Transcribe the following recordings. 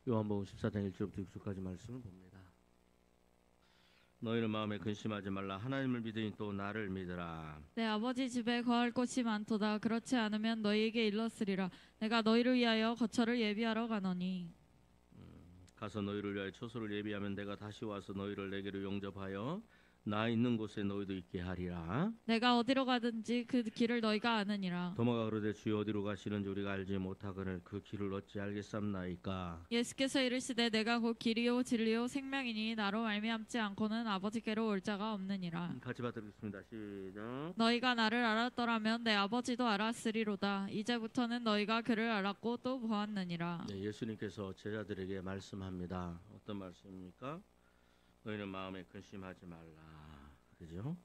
요한복음 14장 1절부터 6절까지 말씀을 봅니다. 너희는 마음에 근심하지 말라. 하나님을 믿으니 또 나를 믿으라. 내 아버지 집에 거할 곳이 많도다. 그렇지 않으면 너희에게 일렀으리라. 내가 너희를 위하여 거처를 예비하러 가노니. 가서 너희를 위하여 처소를 예비하면 내가 다시 와서 너희를 내게로 영접하여 나 있는 곳에 너희도 있게 하리라. 내가 어디로 가든지 그 길을 너희가 아느니라. 도마가 그러되 주여 어디로 가시는지 우리가 알지 못하거늘 그 길을 어찌 알겠삼나이까. 예수께서 이르시되 내가 곧 길이요 진리요 생명이니 나로 말미암지 않고는 아버지께로 올 자가 없느니라. 같이 받들겠습니다. 시작. 너희가 나를 알았더라면 내 아버지도 알았으리로다. 이제부터는 너희가 그를 알았고 또 보았느니라. 네, 예수님께서 제자들에게 말씀합니다. 어떤 말씀입니까? 너희는 마음에 근심하지 말라. 그죠?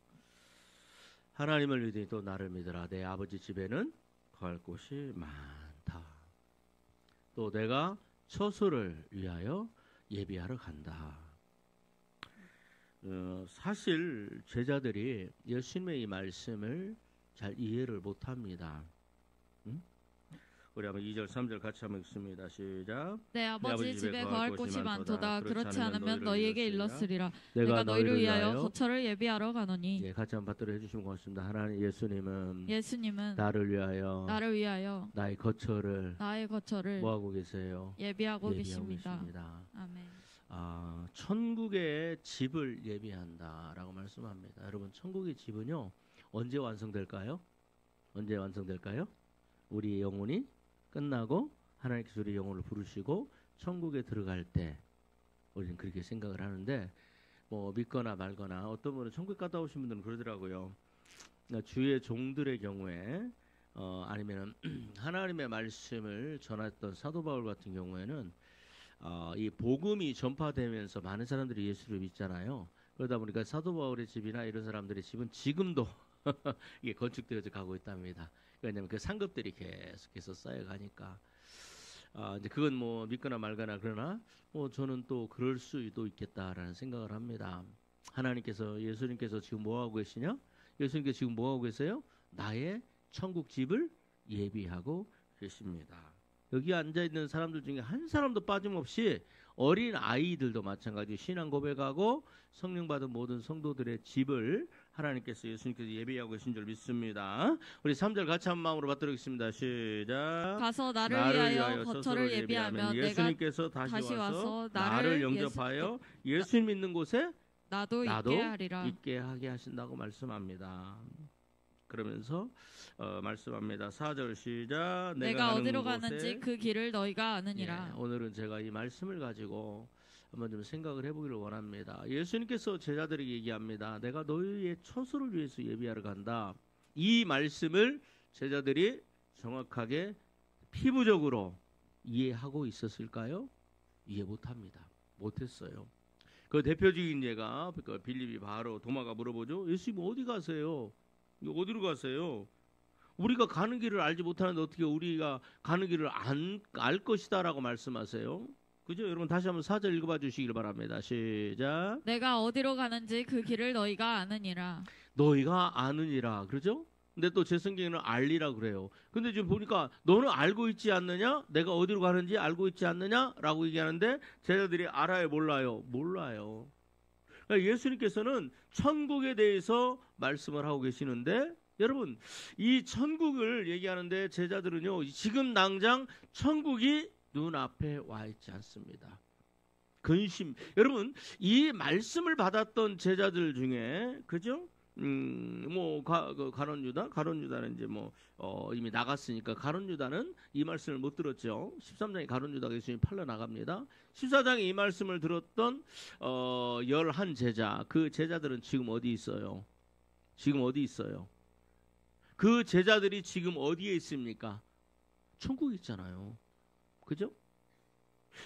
하나님을 믿으니 또 나를 믿으라. 내 아버지 집에는 거할 곳이 많다. 또 내가 처소를 위하여 예비하러 간다. 사실 제자들이 예수님의 이 말씀을 잘 이해를 못합니다. 우리 한번 2절 3절 같이 한번 읽습니다. 시작. 내 아버지 집에 거할 곳이 많도다. 그렇지 않으면 너희에게 일렀으리라. 내가 너희를 위하여 거처를 예비하러 가노니. 예, 같이 한번 받들어 해주시면 고맙습니다. 하나님 예수님은 나를 위하여 나의 거처를 뭐하고 계세요? 예비하고 계십니다. 아멘. 천국의 집을 예비한다라고 말씀합니다. 여러분, 천국의 집은요 언제 완성될까요? 우리의 영혼이 끝나고 하나님께서 우리 영혼을 부르시고 천국에 들어갈 때 우리는 그렇게 생각을 하는데, 뭐 믿거나 말거나 어떤 분은 천국 갔다 오신 분들은 그러더라고요. 주의 종들의 경우에 아니면 하나님의 말씀을 전했던 사도 바울 같은 경우에는 이 복음이 전파되면서 많은 사람들이 예수를 믿잖아요. 그러다 보니까 사도 바울의 집이나 이런 사람들의 집은 지금도 이게 건축되어져 가고 있답니다. 왜냐하면 그 상급들이 계속해서 쌓여가니까. 이제 그건 뭐 믿거나 말거나, 그러나 저는 또 그럴 수도 있겠다라는 생각을 합니다. 예수님께서 지금 뭐 하고 계시냐? 예수님께서 지금 뭐 하고 계세요? 나의 천국 집을 예비하고 계십니다. 여기 앉아 있는 사람들 중에 한 사람도 빠짐없이 어린 아이들도 마찬가지 신앙 고백하고 성령 받은 모든 성도들의 집을 하나님께서 예수님께서 예비하고 계신 줄 믿습니다. 우리 3절 같이 한 마음으로 받들겠습니다. 시작. 가서 나를 위하여 거처를 예비하면 예수님께서 다시 와서 나를 영접하여 예수님 믿는 곳에 나도 있게 하게 하신다고 말씀합니다. 그러면서 말씀합니다. 4절 시작. 내가 어디로 가는지 그 길을 너희가 아느니라. 오늘은 제가 이 말씀을 가지고 한번 좀 생각을 해보기를 원합니다. 예수님께서 제자들에게 얘기합니다. 내가 너희의 처소를 위해서 예비하러 간다. 이 말씀을 제자들이 정확하게 피부적으로 이해하고 있었을까요? 이해 못합니다. 못했어요. 그 대표적인 예가 빌립이 바로 도마가 물어보죠. 예수님 어디 가세요? 어디로 가세요? 우리가 가는 길을 알지 못하는데 어떻게 우리가 가는 길을 알 것이다라고 말씀하세요? 그죠? 여러분 다시 한번 4절 읽어봐 주시길 바랍니다. 시작. 내가 어디로 가는지 그 길을 너희가 아느니라. 너희가 아느니라. 그러죠? 근데 또 제 성경에는 알리라 그래요. 근데 지금 보니까 너는 알고 있지 않느냐? 내가 어디로 가는지 알고 있지 않느냐? 라고 얘기하는데 제자들이 알아요? 몰라요? 몰라요. 그러니까 예수님께서는 천국에 대해서 말씀을 하고 계시는데, 여러분 이 천국을 얘기하는데 제자들은요 지금 당장 천국이 눈앞에 와 있지 않습니다. 근심. 여러분 이 말씀을 받았던 제자들 중에, 그죠? 가론 유다는 이제 이미 나갔으니까 가론 유다는 이 말씀을 못 들었죠. 13장에 가론 유다가 예수님이 팔려 나갑니다. 14장에 이 말씀을 들었던 11 제자, 그 제자들은 지금 어디 있어요? 그 제자들이 지금 어디에 있습니까? 천국에 있잖아요. 그죠?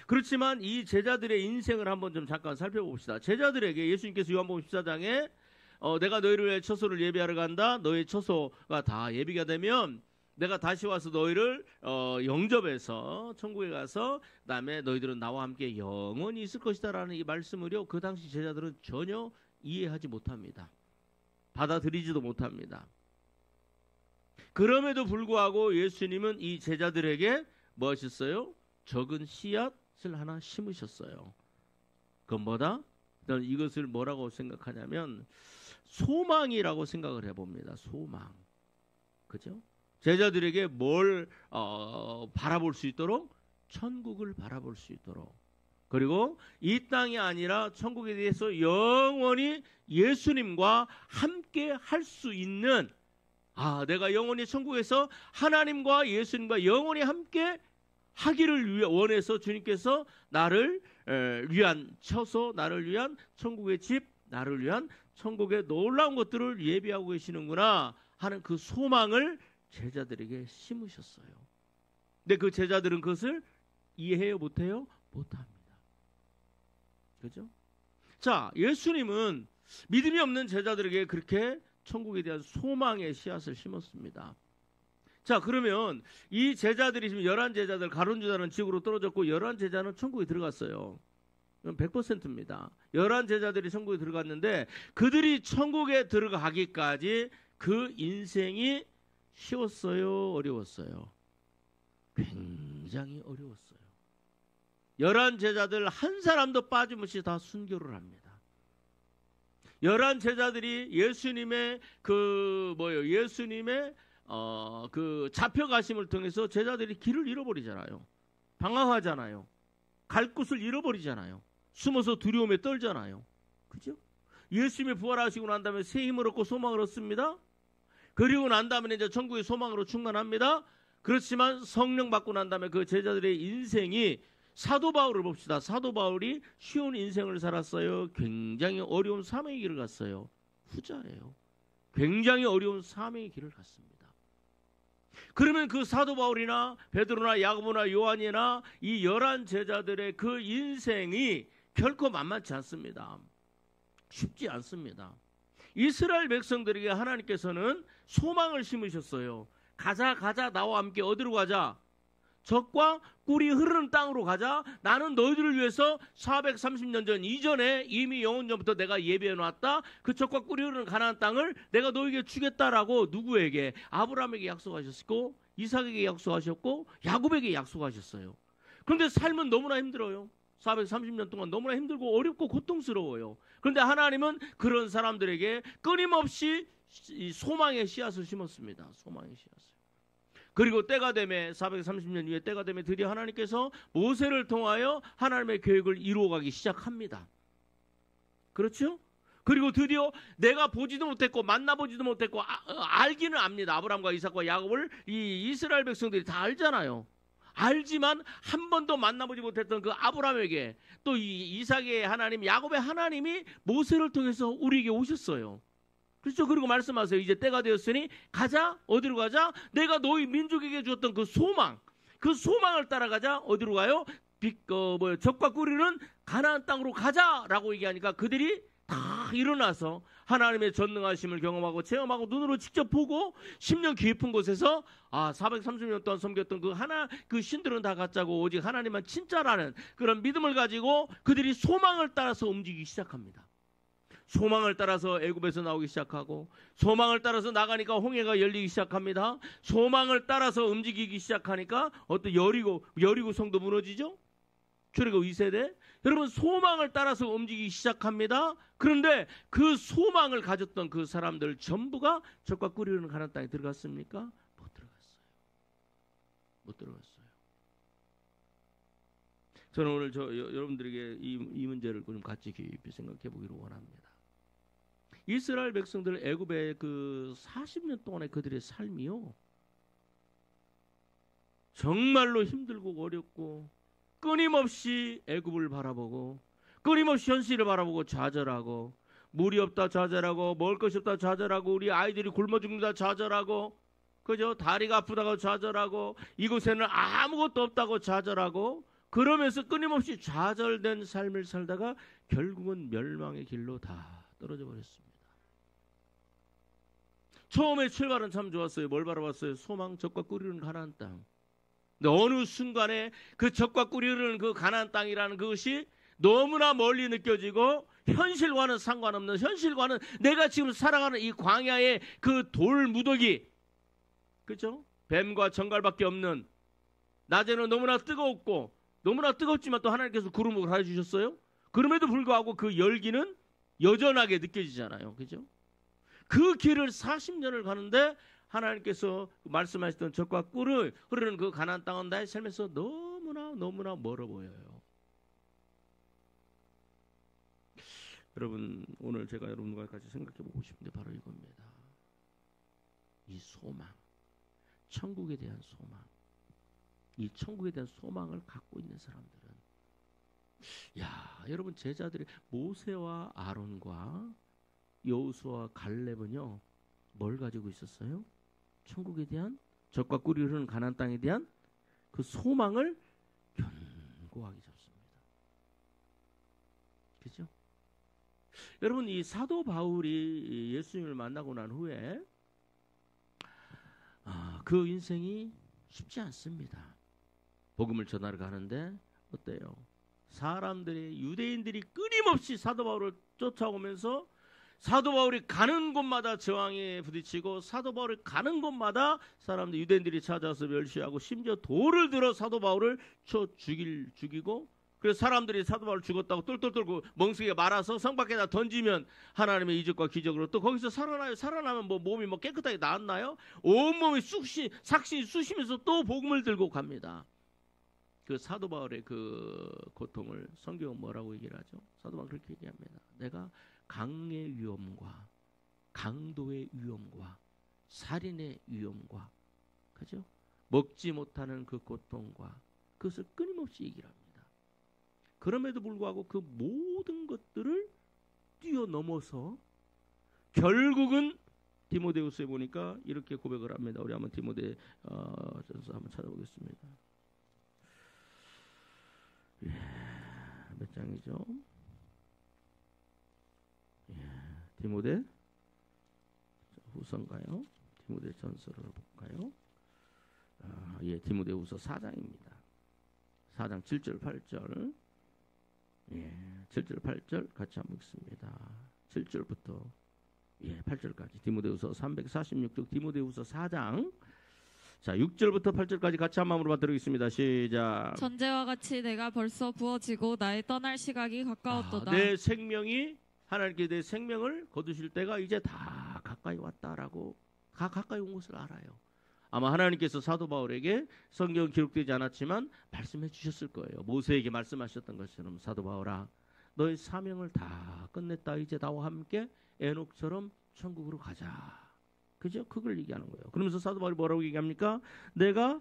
그렇지만 이 제자들의 인생을 한번 좀 잠깐 살펴봅시다. 제자들에게 예수님께서 요한복음 14장에 내가 너희를 위해 처소를 예비하러 간다. 너희 처소가 다 예비가 되면 내가 다시 와서 너희를 영접해서 천국에 가서 그다음에 너희들은 나와 함께 영원히 있을 것이다라는 이 말씀을요 그 당시 제자들은 전혀 이해하지 못합니다. 받아들이지도 못합니다. 그럼에도 불구하고 예수님은 이 제자들에게 뭐 하셨어요? 적은 씨앗 씨앗을 하나 심으셨어요. 그건 뭐다? 저는 이것을 뭐라고 생각하냐면 소망이라고 생각을 해봅니다. 소망. 그죠? 제자들에게 뭘 바라볼 수 있도록? 천국을 바라볼 수 있도록. 그리고 이 땅이 아니라 천국에 대해서 영원히 예수님과 함께 할 수 있는, 내가 영원히 천국에서 하나님과 예수님과 영원히 함께 하기를 원해서 주님께서 나를 위한 처소, 나를 위한 천국의 집, 나를 위한 천국의 놀라운 것들을 예비하고 계시는구나 하는 그 소망을 제자들에게 심으셨어요. 근데 그 제자들은 그것을 이해해요? 못해요? 못합니다. 그죠? 자, 예수님은 믿음이 없는 제자들에게 그렇게 천국에 대한 소망의 씨앗을 심었습니다. 자, 그러면 이 제자들이 지금 11제자들, 가룟유다는 지옥으로 떨어졌고 11제자는 천국에 들어갔어요. 100%입니다. 11제자들이 천국에 들어갔는데 그들이 천국에 들어가기까지 그 인생이 쉬웠어요? 어려웠어요? 굉장히 어려웠어요. 11제자들 한 사람도 빠짐없이 다 순교를 합니다. 11제자들이 예수님의 예수님의 그 잡혀가심을 통해서 제자들이 길을 잃어버리잖아요. 방황하잖아요. 갈 곳을 잃어버리잖아요. 숨어서 두려움에 떨잖아요. 그죠? 예수님이 부활하시고 난 다음에 새 힘을 얻고 소망을 얻습니다. 그리고 난 다음에 이제 천국의 소망으로 충만합니다. 그렇지만 성령 받고 난 다음에 그 제자들의 인생이, 사도 바울을 봅시다. 사도 바울이 쉬운 인생을 살았어요? 굉장히 어려운 사명의 길을 갔어요? 후자예요. 굉장히 어려운 사명의 길을 갔습니다. 그러면 그 사도 바울이나 베드로나 야고보나 요한이나 이 11제자들의 그 인생이 결코 만만치 않습니다. 쉽지 않습니다. 이스라엘 백성들에게 하나님께서는 소망을 심으셨어요. 가자 나와 함께 어디로 가자? 적과 꿀이 흐르는 땅으로 가자. 나는 너희들을 위해서 430년 전 이전에 이미 영원 전부터 내가 예비해 놨다. 그 적과 꿀이 흐르는 가나안 땅을 내가 너에게 주겠다라고 누구에게? 아브라함에게 약속하셨고 이삭에게 약속하셨고 야곱에게 약속하셨어요. 그런데 삶은 너무나 힘들어요. 430년 동안 너무나 힘들고 어렵고 고통스러워요. 그런데 하나님은 그런 사람들에게 끊임없이 소망의 씨앗을 심었습니다. 소망의 씨앗을. 그리고 때가 되매 430년 후에 때가 되매 드디어 하나님께서 모세를 통하여 하나님의 계획을 이루어가기 시작합니다. 그렇죠? 그리고 드디어 내가 보지도 못했고 만나보지도 못했고 알기는 압니다. 아브라함과 이삭과 야곱을 이 이스라엘 백성들이 다 알잖아요. 알지만 한 번도 만나보지 못했던 그 아브라함에게 또 이 이삭의 하나님, 야곱의 하나님이 모세를 통해서 우리에게 오셨어요. 그렇죠? 그리고 말씀하세요. 이제 때가 되었으니 가자. 어디로 가자? 내가 너희 민족에게 주었던 그 소망, 그 소망을 따라가자. 어디로 가요? 적과 꿀이는 가나안 땅으로 가자라고 얘기하니까 그들이 다 일어나서 하나님의 전능하심을 경험하고 체험하고 눈으로 직접 보고 10년 깊은 곳에서 430년 동안 섬겼던 그 신들은 다 가짜고 오직 하나님만 진짜라는 그런 믿음을 가지고 그들이 소망을 따라서 움직이기 시작합니다. 소망을 따라서 애굽에서 나오기 시작하고 소망을 따라서 나가니까 홍해가 열리기 시작합니다. 소망을 따라서 움직이기 시작하니까 어떤 여리고 성도 무너지죠? 출애굽 2세대. 여러분 소망을 따라서 움직이기 시작합니다. 그런데 그 소망을 가졌던 그 사람들 전부가 적과 꿀이 흐르는 가나안 땅에 들어갔습니까? 못 들어갔어요. 못 들어갔어요. 저는 오늘 여러분들에게 이 문제를 좀 같이 깊이 생각해 보기를 원합니다. 이스라엘 백성들 애굽의 그 40년 동안의 그들의 삶이요, 정말로 힘들고 어렵고 끊임없이 애굽을 바라보고 끊임없이 현실을 바라보고 좌절하고 물이 없다 좌절하고 먹을 것이 없다 좌절하고 우리 아이들이 굶어 죽는다 좌절하고 그죠? 다리가 아프다고 좌절하고 이곳에는 아무것도 없다고 좌절하고 그러면서 끊임없이 좌절된 삶을 살다가 결국은 멸망의 길로 다 떨어져 버렸습니다. 처음에 출발은 참 좋았어요. 뭘 바라봤어요? 소망, 적과 꿀이 흐르는 가나안 땅. 근데 어느 순간에 그 적과 꿀이 흐르는 그 가나안 땅이라는 그것이 너무나 멀리 느껴지고 현실과는 상관없는, 현실과는 내가 지금 살아가는 이 광야의 그 돌 무더기, 그렇죠? 뱀과 정갈밖에 없는, 낮에는 너무나 뜨겁고 너무나 뜨겁지만 또 하나님께서 구름으로 가르쳐주셨어요. 그럼에도 불구하고 그 열기는 여전하게 느껴지잖아요. 그죠? 그 길을 40년을 가는데 하나님께서 말씀하셨던 젖과 꿀을 흐르는 그 가나안 땅은 나의 삶에서 너무나 멀어 보여요. 여러분, 오늘 제가 여러분과 같이 생각해 보고 싶은 게 바로 이겁니다. 이 소망, 천국에 대한 소망, 이 천국에 대한 소망을 갖고 있는 사람들은, 야, 여러분, 제자들이 모세와 아론과 여호수아와 갈렙은요, 뭘 가지고 있었어요? 천국에 대한, 젖과 꿀이 흐르는 가나안 땅에 대한 그 소망을 견고하게 잡습니다. 그죠? 여러분, 이 사도 바울이 예수님을 만나고 난 후에 그 인생이 쉽지 않습니다. 복음을 전하러 가는데 어때요? 사람들이, 유대인들이 끊임없이 사도 바울을 쫓아오면서 사도 바울이 가는 곳마다 저항에 부딪히고 사도 바울이 가는 곳마다 사람들, 유대인들이 찾아와서 멸시하고 심지어 돌을 들어 사도 바울을 죽이고, 그래서 사람들이 사도 바울 죽었다고 똘똘 떨고 멍석에 말아서 성 밖에다 던지면 하나님의 이적과 기적으로 또 거기서 살아나요. 살아나면 뭐 몸이 뭐 깨끗하게 나았나요? 온몸이 삭신이 쑤시면서 또 복음을 들고 갑니다. 그 사도 바울의 그 고통을 성경은 뭐라고 얘기를 하죠? 사도 바울 그렇게 얘기합니다. 내가 강의 위험과 강도의 위험과 살인의 위험과, 그죠? 먹지 못하는 그 고통과 그것을 끊임없이 얘기를 합니다. 그럼에도 불구하고 그 모든 것들을 뛰어넘어서 결국은 디모데후서에 보니까 이렇게 고백을 합니다. 우리 한번 디모데 전서 한번 찾아보겠습니다. 몇 장이죠? 디모데 후서인가요? 디모데 전서를 볼까요? 디모데후서 4장입니다. 4장 7절 8절. 7절 8절 같이 한번 읽습니다. 7절부터 8절까지 디모데후서 346쪽 디모데후서 4장. 자, 6절부터 8절까지 같이 한 마음으로 받들겠습니다. 시작. 전제와 같이 내가 벌써 부어지고 나의 떠날 시각이 가까웠도다. 내 생명이, 하나님께 내 생명을 거두실 때가 이제 다 가까이 왔다라고, 가까이 온 것을 알아요. 아마 하나님께서 사도 바울에게 성경 기록되지 않았지만 말씀해 주셨을 거예요. 모세에게 말씀하셨던 것처럼, 사도 바울아, 너의 사명을 다 끝냈다. 이제 나와 함께 에녹처럼 천국으로 가자. 그죠? 그걸 얘기하는 거예요. 그러면서 사도 바울이 뭐라고 얘기합니까? 내가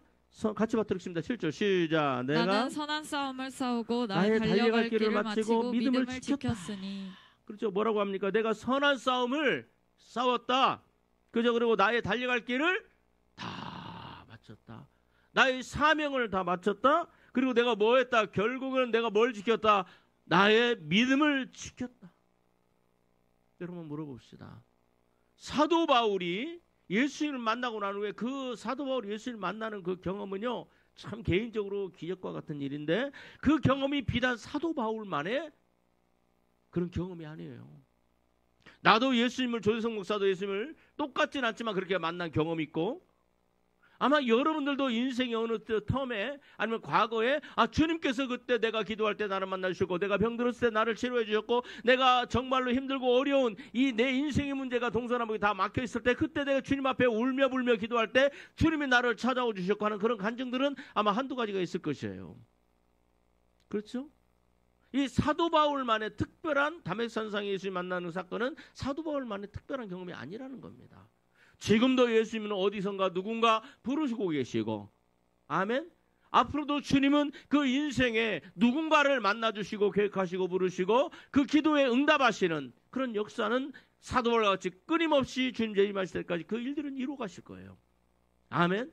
같이 받들겠습니다. 7절 시작. 내가 나는 선한 싸움을 싸우고 나의 달려갈 길을 마치고 믿음을 지켰으니. 그렇죠. 뭐라고 합니까? 내가 선한 싸움을 싸웠다. 그죠? 그리고 나의 달려갈 길을 다 마쳤다. 나의 사명을 다 마쳤다. 그리고 내가 뭐 했다? 결국은 내가 뭘 지켰다? 나의 믿음을 지켰다. 여러분 물어봅시다. 사도 바울이 예수님을 만나고 난 후에 그 사도 바울이 예수님을 만나는 그 경험은요, 참 개인적으로 기적과 같은 일인데, 그 경험이 비단 사도 바울만의 그런 경험이 아니에요. 나도 예수님을, 조대성 목사도 예수님을 똑같진 않지만 그렇게 만난 경험이 있고, 아마 여러분들도 인생의 어느 텀에 아니면 과거에 주님께서 그때 내가 기도할 때 나를 만나주셨고, 내가 병들었을 때 나를 치료해 주셨고, 내가 정말로 힘들고 어려운 이 내 인생의 문제가 동서남북이 다 막혀있을 때 그때 내가 주님 앞에 울며 불며 기도할 때 주님이 나를 찾아오 주셨고 하는 그런 간증들은 아마 한두 가지가 있을 것이에요. 그렇죠? 이 사도 바울만의 특별한 다메섹산상에 예수님 만나는 사건은 사도 바울만의 특별한 경험이 아니라는 겁니다. 지금도 예수님은 어디선가 누군가 부르시고 계시고, 아멘. 앞으로도 주님은 그 인생에 누군가를 만나주시고 계획하시고 부르시고 그 기도에 응답하시는 그런 역사는 사도 바울과 같이 끊임없이 주님 재림하실 때까지 그 일들은 이루어 가실 거예요. 아멘.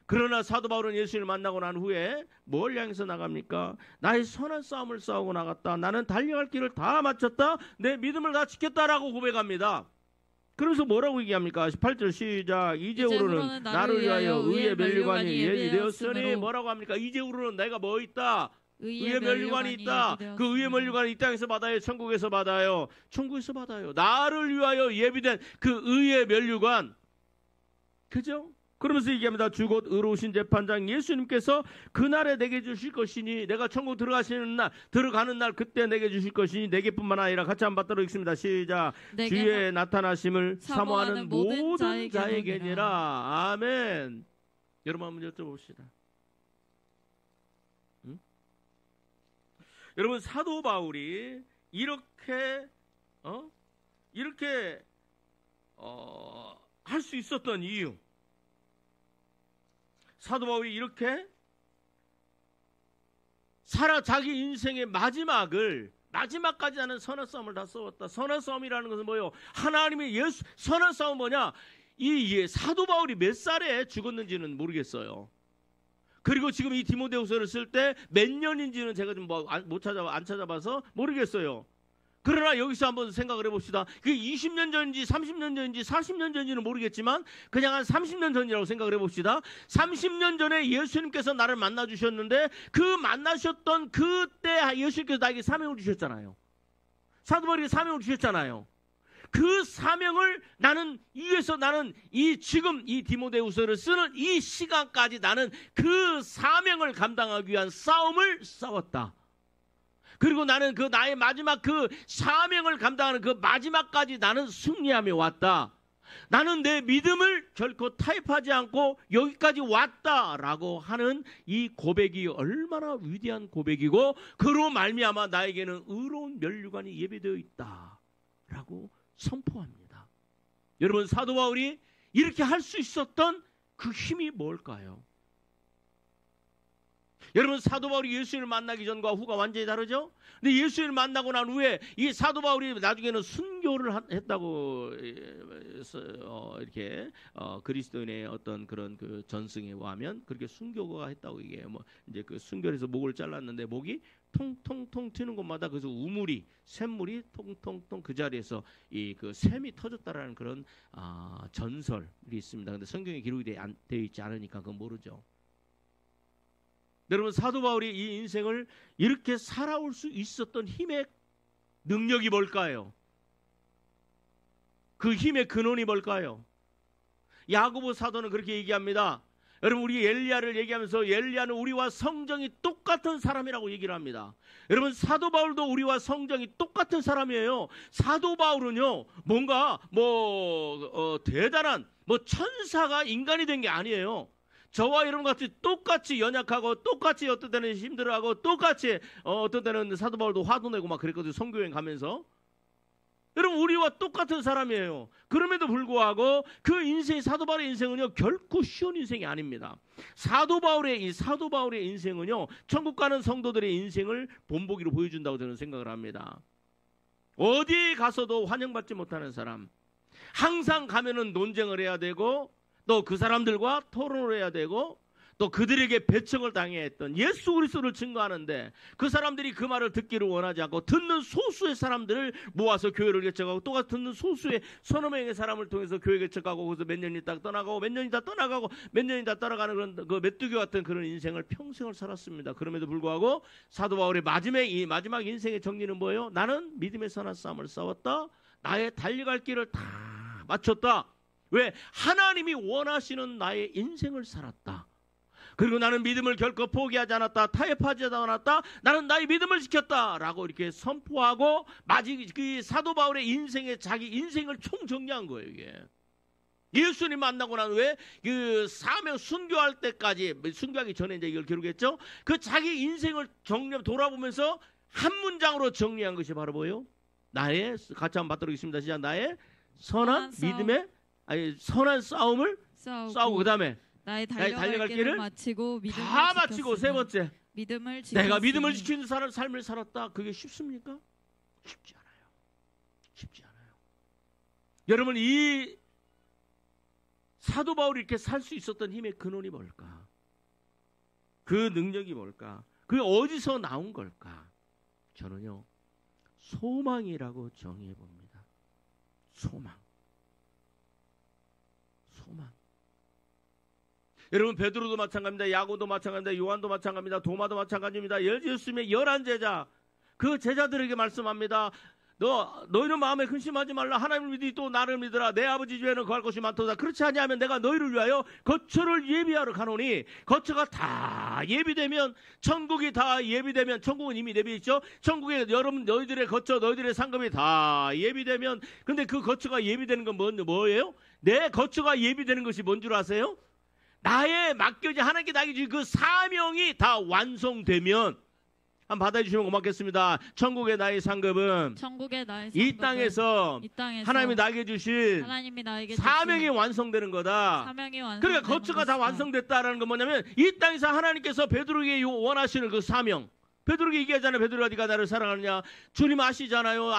그러나 사도 바울은 예수님을 만나고 난 후에 뭘 향해서 나갑니까? 나의 선한 싸움을 싸우고 나갔다. 나는 달려갈 길을 다 마쳤다. 내 믿음을 다 지켰다라고 고백합니다. 그러면서 뭐라고 얘기합니까? 18절 시작. 이제후로는 나를 위하여 의의 면류관이 예비되었으니, 뭐라고 합니까? 이제후로는 내가 뭐 있다? 의의 면류관이 있다. 그 의의 면류관이 이 땅에서 받아요? 천국에서 받아요? 천국에서 받아요. 나를 위하여 예비된 그 의의 면류관. 그죠? 그러면서 얘기합니다. 주 곧 의로우신 재판장 예수님께서 그날에 내게 주실 것이니, 내가 천국 들어가는 날 그때 내게 주실 것이니, 내게뿐만 아니라 같이 한번 받도록 읽습니다. 시작. 주의 나타나심을 사모하는 모든 자에게니라. 아멘. 여러분 한번 여쭤봅시다. 응? 여러분, 사도 바울이 이렇게 할 수 있었던 이유, 사도 바울이 이렇게 자기 인생의 마지막까지 하는 선한 싸움을 다 싸웠다. 선한 싸움이라는 것은 뭐예요? 하나님의 선한 싸움 뭐냐? 이 사도 바울이 몇 살에 죽었는지는 모르겠어요. 그리고 지금 이 디모데후서를 쓸 때 몇 년인지는 제가 좀 안 찾아봐서 모르겠어요. 그러나 여기서 한번 생각을 해봅시다. 그게 20년 전인지 30년 전인지 40년 전인지는 모르겠지만 그냥 한 30년 전이라고 생각을 해봅시다. 30년 전에 예수님께서 나를 만나주셨는데 그 만나셨던 그때 예수님께서 나에게 사명을 주셨잖아요. 사도 바울에게 사명을 주셨잖아요. 그 사명을 나는 지금 이 디모데후서를 쓰는 이 시간까지 나는 그 사명을 감당하기 위한 싸움을 싸웠다. 그리고 나는 나의 마지막 그 사명을 감당하는 그 마지막까지 나는 승리하며 왔다. 나는 내 믿음을 결코 타협하지 않고 여기까지 왔다라고 하는 이 고백이 얼마나 위대한 고백이고, 그로 말미암아 나에게는 의로운 면류관이 예비되어 있다라고 선포합니다. 여러분, 사도 바울이 이렇게 할 수 있었던 그 힘이 뭘까요? 여러분, 사도 바울이 예수님을 만나기 전과 후가 완전히 다르죠? 근데 예수님을 만나고 난 후에 이 사도 바울이 나중에는 순교를 했다고 이렇게 그리스도인의 어떤 그런 그 전승에 의하면 그렇게 순교가 했다고 얘기해요. 뭐 이제 그 순교를 해서 목을 잘랐는데 목이 통통통 튀는 곳마다 그래서 샘물이 통통통 그 자리에서 이 그 샘이 터졌다라는 그런 전설이 있습니다. 근데 성경에 기록이 되어 있지 않으니까 그건 모르죠. 여러분, 사도 바울이 이 인생을 이렇게 살아올 수 있었던 힘의 능력이 뭘까요? 그 힘의 근원이 뭘까요? 야고보 사도는 그렇게 얘기합니다. 여러분, 우리 엘리야를 얘기하면서 엘리야는 우리와 성정이 똑같은 사람이라고 얘기를 합니다. 여러분, 사도 바울도 우리와 성정이 똑같은 사람이에요. 사도 바울은요, 뭔가 대단한 천사가 인간이 된 게 아니에요. 저와 여러분 같이 똑같이 연약하고 똑같이 어떤 때는 힘들어하고 똑같이 어떤 때는 사도 바울도 화도 내고 막 그랬거든요. 선교여행 가면서. 여러분, 우리와 똑같은 사람이에요. 그럼에도 불구하고 그 사도 바울의 인생은요, 결코 쉬운 인생이 아닙니다. 사도 바울의 인생은요, 천국 가는 성도들의 인생을 본보기로 보여준다고 저는 생각을 합니다. 어디 가서도 환영받지 못하는 사람, 항상 가면은 논쟁을 해야 되고 또 그 사람들과 토론을 해야 되고 또 그들에게 배척을 당해야 했던 예수 그리스도를 증거하는데 그 사람들이 그 말을 듣기를 원하지 않고 듣는 소수의 사람들을 모아서 교회를 개척하고 또 듣는 소수의 서너 명의 사람을 통해서 교회 개척하고 거기서 몇 년이 딱 떠나가고 몇 년이 다 떠나가고 몇 년이 다 떠나가는 그런 그 메뚜기 같은 그런 인생을 평생을 살았습니다. 그럼에도 불구하고 사도 바울의 마지막 인생의 정리는 뭐예요? 나는 믿음의 선한 싸움을 싸웠다. 나의 달려갈 길을 다 마쳤다. 왜? 하나님이 원하시는 나의 인생을 살았다. 그리고 나는 믿음을 결코 포기하지 않았다. 타협하지 않았다. 나는 나의 믿음을 지켰다. 라고 이렇게 선포하고 그 사도 바울의 자기 인생을 총정리한 거예요. 이게. 예수님 만나고 난 후에 그 사명 순교할 때까지, 순교하기 전에 이제 이걸 기록했죠. 그 자기 인생을 돌아보면서 한 문장으로 정리한 것이 바로 뭐예요? 같이 한번 받도록 하겠습니다. 시작. 나의 선한 싸움을 싸우고 그 다음에 나의 달려갈 길을 마치고 세 번째 내가 믿음을 지키는 삶을 살았다. 그게 쉽습니까? 쉽지 않아요. 여러분, 이 사도 바울이 이렇게 살 수 있었던 힘의 근원이 뭘까? 그 능력이 뭘까? 그게 어디서 나온 걸까? 저는요, 소망이라고 정의해 봅니다. 소망. 여러분, 베드로도 마찬가지입니다. 야고도 마찬가지입니다. 요한도 마찬가지입니다. 도마도 마찬가지입니다. 예수님의 11제자, 그 제자들에게 말씀합니다. 너희는 마음에 근심하지 말라. 하나님을 믿으니 또 나를 믿으라. 내 아버지 집에는 거할 것이 많도다. 그렇지 아니하면 내가 너희를 위하여 거처를 예비하러 가노니, 거처가 다 예비되면, 천국이 다 예비되면, 천국은 이미 예비했죠. 천국에 여러분 너희들의 거처, 너희들의 상급이 다 예비되면, 근데 그 거처가 예비되는 건 뭐예요? 내 거처가 예비되는 것이 뭔 줄 아세요? 나의 맡겨진, 하나님께 나에게 주신 그 사명이 다 완성되면, 한번 받아주시면 고맙겠습니다. 천국의 나의 상급은 이 땅에서 하나님이 나에게 주신 사명이 완성되는 거다. 그러니까 거처가 다 완성됐다라는 건 뭐냐면, 이 땅에서 하나님께서 베드로에게 원하시는 그 사명. 베드로에게 얘기하잖아요. 베드로가 네가 나를 사랑하느냐? 주님 아시잖아요.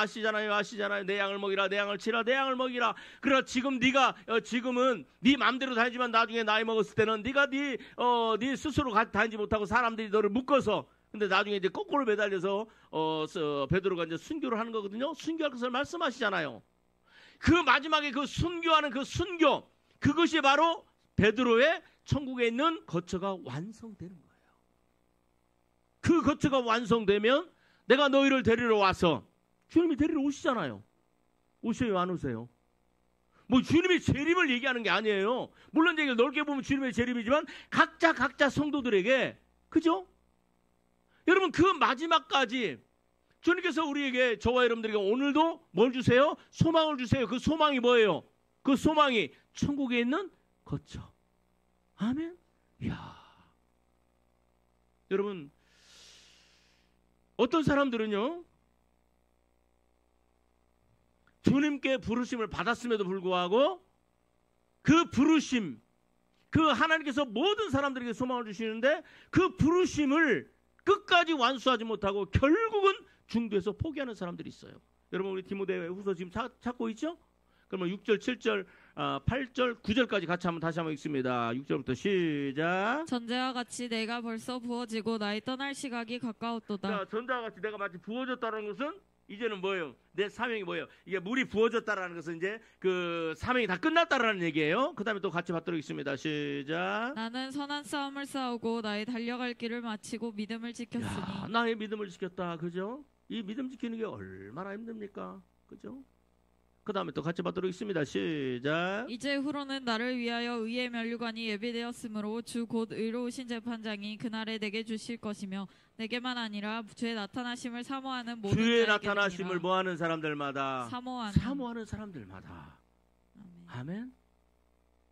내 양을 먹이라. 내 양을 치라. 내 양을 먹이라. 그러나 지금 네가 지금은 네 마음대로 다니지만 나중에 나이 먹었을 때는 네가 네 스스로 다니지 못하고 사람들이 너를 묶어서, 근데 나중에 이제 거꾸로 매달려서 베드로가 이제 순교를 하는 거거든요. 순교할 것을 말씀하시잖아요. 그 마지막에 그 순교하는 그 순교, 그것이 바로 베드로의 천국에 있는 거처가 완성되는 거예요. 그 거처가 완성되면 내가 너희를 데리러 와서, 주님이 데리러 오시잖아요. 오셔요, 안 오세요? 뭐 주님의 재림을 얘기하는 게 아니에요. 물론 이제 넓게 보면 주님의 재림이지만 각자 성도들에게, 그죠? 여러분, 그 마지막까지 주님께서 우리에게, 저와 여러분들에게 오늘도 뭘 주세요? 소망을 주세요. 그 소망이 뭐예요? 그 소망이 천국에 있는 거처. 아멘. 이야. 여러분, 어떤 사람들은요, 주님께 부르심을 받았음에도 불구하고 그 부르심, 그 하나님께서 모든 사람들에게 소망을 주시는데 그 부르심을 끝까지 완수하지 못하고 결국은 중도에서 포기하는 사람들이 있어요. 여러분, 우리 디모데후서 지금 찾고 있죠? 그러면 6절, 7절, 8절, 9절까지 같이 다시 한번 읽습니다. 6절부터 시작. 전제와 같이 내가 벌써 부어지고 나의 떠날 시각이 가까웠도다. 자, 전제와 같이 내가 마치 부어졌다는 것은 이제는 뭐예요? 내 사명이 뭐예요? 이게 물이 부어졌다라는 것은 이제 그 사명이 다 끝났다라는 얘기예요. 그 다음에 또 같이 받도록 있습니다. 시작. 나는 선한 싸움을 싸우고 나의 달려갈 길을 마치고 믿음을 지켰으니. 야, 나의 믿음을 지켰다. 그죠? 이 믿음 지키는 게 얼마나 힘듭니까? 그죠? 그 다음에 또 같이 받도록 있습니다. 시작. 이제 후로는 나를 위하여 의의 면류관이 예비되었으므로 주 곧 의로우신 재판장이 그날에 내게 주실 것이며, 내게만 아니라 주의 나타나심을 사모하는 모든 주의 나타나심을 뭐하는 사람들마다, 사모하는 사람들마다. 아멘.